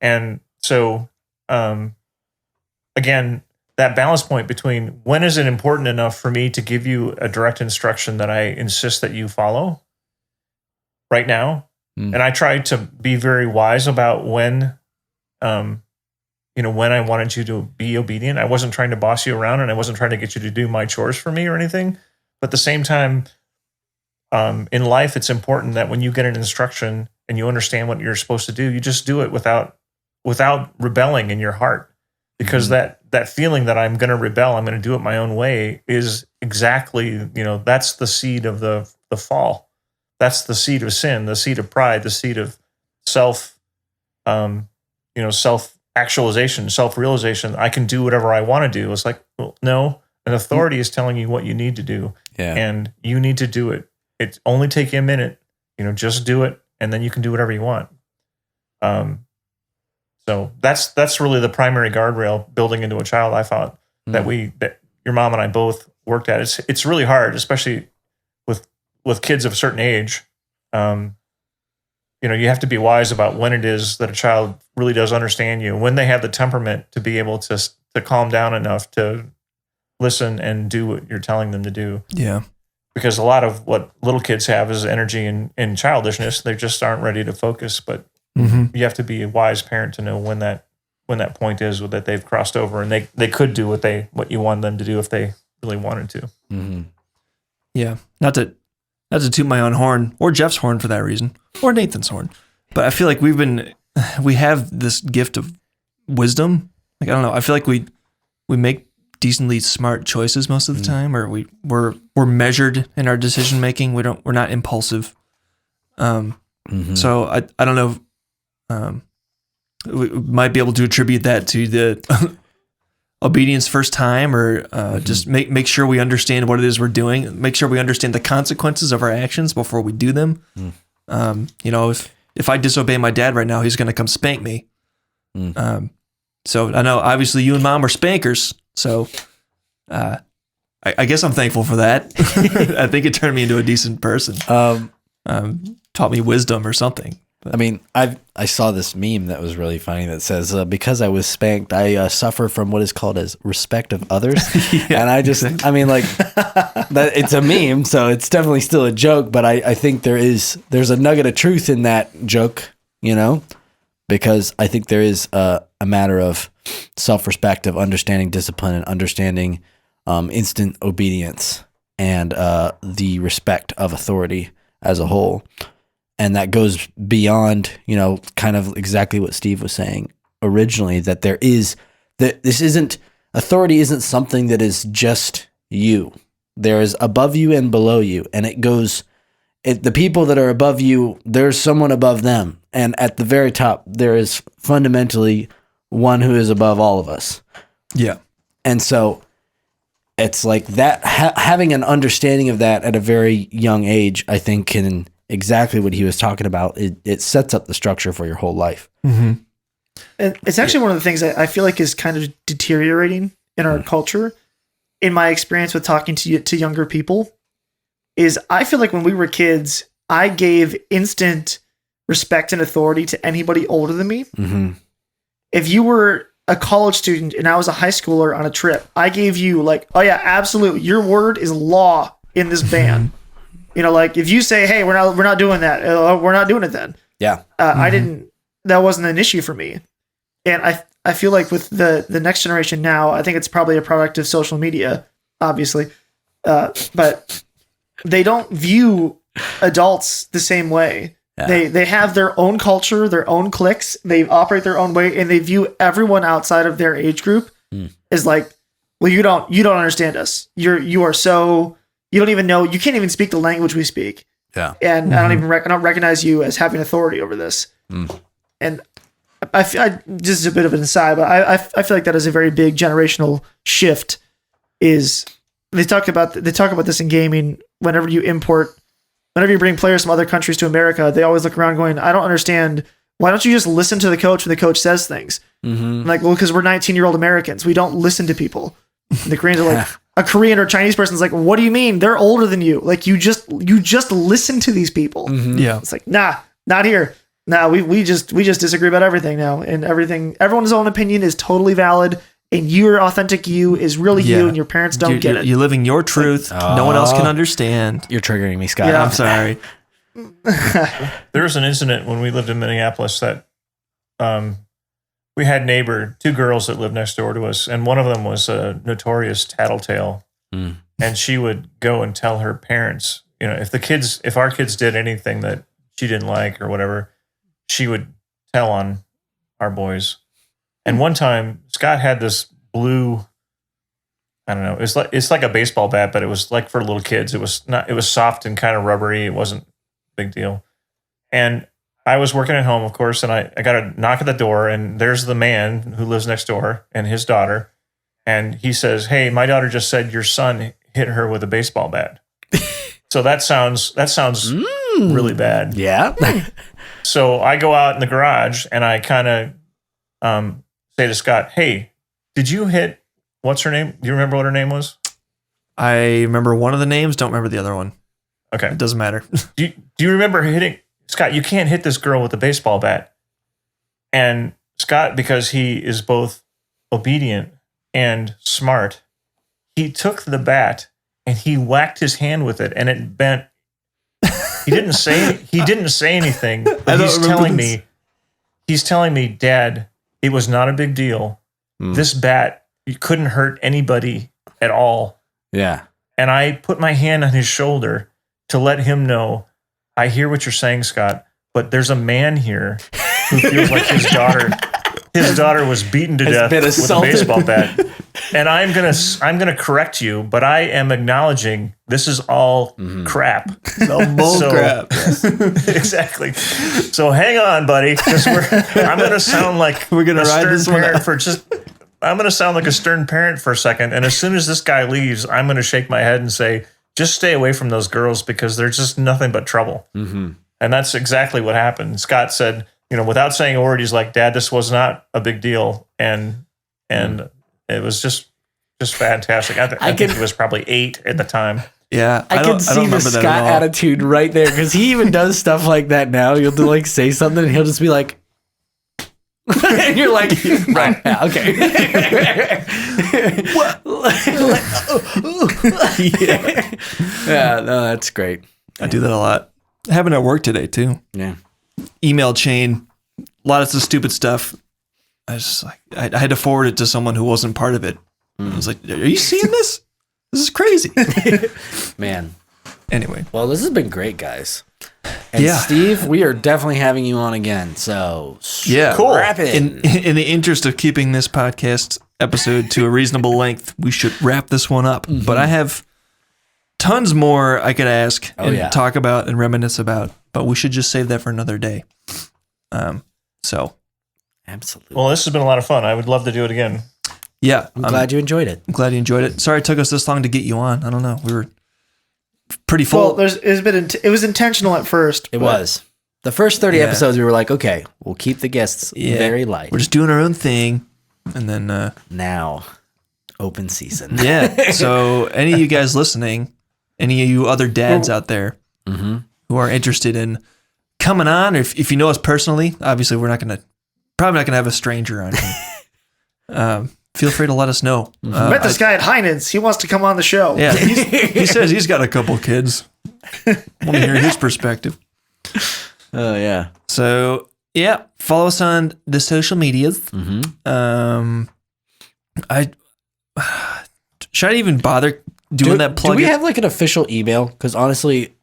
And so, again, that balance point between when is it important enough for me to give you a direct instruction that I insist that you follow right now. And I tried to be very wise about when I wanted you to be obedient. I wasn't trying to boss you around, and I wasn't trying to get you to do my chores for me or anything. But at the same time, in life, it's important that when you get an instruction and you understand what you're supposed to do, you just do it without rebelling in your heart, because that feeling that I'm going to rebel, I'm going to do it my own way, is exactly, that's the seed of the fall. That's the seed of sin, the seed of pride, the seed of self-actualization, self-realization. I can do whatever I want to do. It's like, well, no, An authority is telling you what you need to do,
Yeah.
and you need to do it. It only take you a minute. Just do it, and then you can do whatever you want. So that's really the primary guardrail building into a child. I thought that your mom and I both worked at. It's really hard, especially with kids of a certain age. You have to be wise about when it is that a child really does understand you, when they have the temperament to be able to calm down enough to listen and do what you're telling them to do.
Yeah.
Because a lot of what little kids have is energy and childishness. They just aren't ready to focus. But you have to be a wise parent to know when that point is that they've crossed over and they could do what you want them to do if they really wanted to.
Mm-hmm.
Yeah. Not to toot my own horn or Jeff's horn for that reason, or Nathan's horn, but I feel like we have this gift of wisdom. Like, I don't know. I feel like we make decently smart choices most of the time, or we're measured in our decision making. We're not impulsive. So I don't know. We might be able to attribute that to the obedience first time, or just make sure we understand what it is we're doing. Make sure we understand the consequences of our actions before we do them. If I disobey my dad right now, he's going to come spank me. So I know obviously you and mom are spankers. So I guess I'm thankful for that. I think it turned me into a decent person. Taught me wisdom or something.
I mean, I saw this meme that was really funny that says, because I was spanked, I suffer from what is called as respect of others. And I just, I mean, like, that it's a meme, so it's definitely still a joke, but I think there's a nugget of truth in that joke, because I think there is a matter of self-respect, of understanding discipline and understanding instant obedience and the respect of authority as a whole. And that goes beyond, kind of exactly what Steve was saying originally, that authority isn't something that is just you. There is above you and below you. And the people that are above you, there's someone above them. And at the very top, there is fundamentally one who is above all of us.
Yeah.
And so it's like that, having an understanding of that at a very young age, I think can exactly what he was talking about. It sets up the structure for your whole life.
And it's actually one of the things that I feel like is kind of deteriorating in our culture. In my experience with talking to younger people, is I feel like when we were kids, I gave instant respect and authority to anybody older than me.
Mm-hmm.
If you were a college student and I was a high schooler on a trip, I gave you like, oh yeah, absolutely, your word is law in this band. Like if you say, hey, we're not doing that, we're not doing it then.
Yeah.
That wasn't an issue for me. And I feel like with the next generation now, I think it's probably a product of social media, obviously. But they don't view adults the same way. Yeah. They have their own culture, their own cliques, they operate their own way, and they view everyone outside of their age group as like, well, you don't understand us. You are so, you don't even know, you can't even speak the language we speak.
Yeah.
And I don't recognize you as having authority over this. And just a bit of an aside, but I feel like that is a very big generational shift. Is they talk about this in gaming. Whenever you bring players from other countries to America, they always look around going, I don't understand. Why don't you just listen to the coach when the coach says things? I'm like, well, because we're 19-year-old Americans. We don't listen to people. And the Koreans are like, a Korean or Chinese person's like, what do you mean? They're older than you. Like you just listen to these people.
Yeah.
It's like, nah, not here. Nah, we just disagree about everything now. And everyone's own opinion is totally valid. And your authentic you is really you, and your parents don't get it.
You're living your truth. No one else can understand.
You're triggering me, Scott.
Yeah, I'm sorry.
There was an incident when we lived in Minneapolis that we had two girls that lived next door to us, and one of them was a notorious tattletale. And she would go and tell her parents, if our kids did anything that she didn't like or whatever, she would tell on our boys. And one time, Scott had this blue, I don't know, it's like a baseball bat, but it was like for little kids. It was soft and kind of rubbery. It wasn't a big deal. And I was working at home, of course, and I got a knock at the door, and there's the man who lives next door and his daughter. and he says, "Hey, my daughter just said your son hit her with a baseball bat." So that sounds really bad.
Yeah.
So I go out in the garage and I kind of say to Scott, "Hey, did you hit, what's her name? Do you remember what her name was?"
I remember one of the names, don't remember the other one.
Okay.
It doesn't matter.
Do you remember hitting, Scott, you can't hit this girl with a baseball bat. And Scott, because he is both obedient and smart, he took the bat and he whacked his hand with it and it bent. He didn't say anything, but he's telling me, "Dad, it was not a big deal. This bat, you couldn't hurt anybody at all."
Yeah.
And I put my hand on his shoulder to let him know, "I hear what you're saying, Scott, but there's a man here who feels like his daughter was beaten to death with a baseball bat. And I'm gonna correct you, but I am acknowledging this is all crap."
All bull crap.
Exactly. So hang on, buddy, because I'm gonna sound like
we're gonna ride this one out.
I'm gonna sound like a stern parent for a second, and as soon as this guy leaves, I'm gonna shake my head and say, "Just stay away from those girls because they're just nothing but trouble." And that's exactly what happened. Scott said, without saying a word, he's like, "Dad, this was not a big deal," and it was just fantastic. I think he was probably 8 at the time.
Yeah,
I can see the Scott attitude right there because he even does stuff like that now. You'll say something and he'll just be like, and you're like, right, yeah, okay. Yeah, no, that's great.
I do that a lot. It happened at work today too.
Yeah.
Email chain, lots of stupid stuff. I was just like, I had to forward it to someone who wasn't part of it. I was like, "Are you seeing this? This is crazy."
Man.
Anyway.
Well, this has been great, guys. And
yeah.
Steve, we are definitely having you on again. So
yeah,
cool.
Wrap it.
In the interest of keeping this podcast episode to a reasonable length, we should wrap this one up. But I have tons more I could ask and talk about and reminisce about, but we should just save that for another day.
Absolutely.
Well, this has been a lot of fun. I would love to do it again.
Yeah.
I'm glad you enjoyed it.
I'm glad you enjoyed it. Sorry it took us this long to get you on. I don't know. We were pretty full.
Well, it was intentional at first.
It was. The first 30 episodes, we were like, okay, we'll keep the guests very light.
We're just doing our own thing. And then...
now, open season.
Yeah. So any of you guys listening, any of you other dads out there who are interested in coming on, or if you know us personally, obviously we're probably not going to have a stranger on here. Feel free to let us know.
Met this guy at Heinen's. He wants to come on the show.
Yeah, he says he's got a couple kids. Want to hear his perspective.
Oh, yeah.
So, yeah, follow us on the social medias. Should I even bother doing that plug?
Do we have like an official email? Because honestly,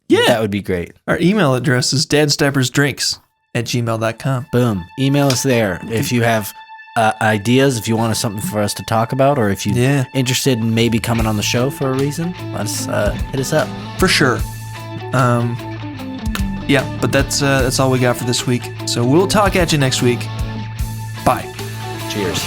that would be great.
Our email address is dadsdiapersdrinks@gmail.com.
Boom. Email us there if you have ideas, if you want something for us to talk about, or if you're interested in maybe coming on the show for a reason, let's hit us up.
For sure. Yeah, but that's all we got for this week. So we'll talk at you next week. Bye.
Cheers.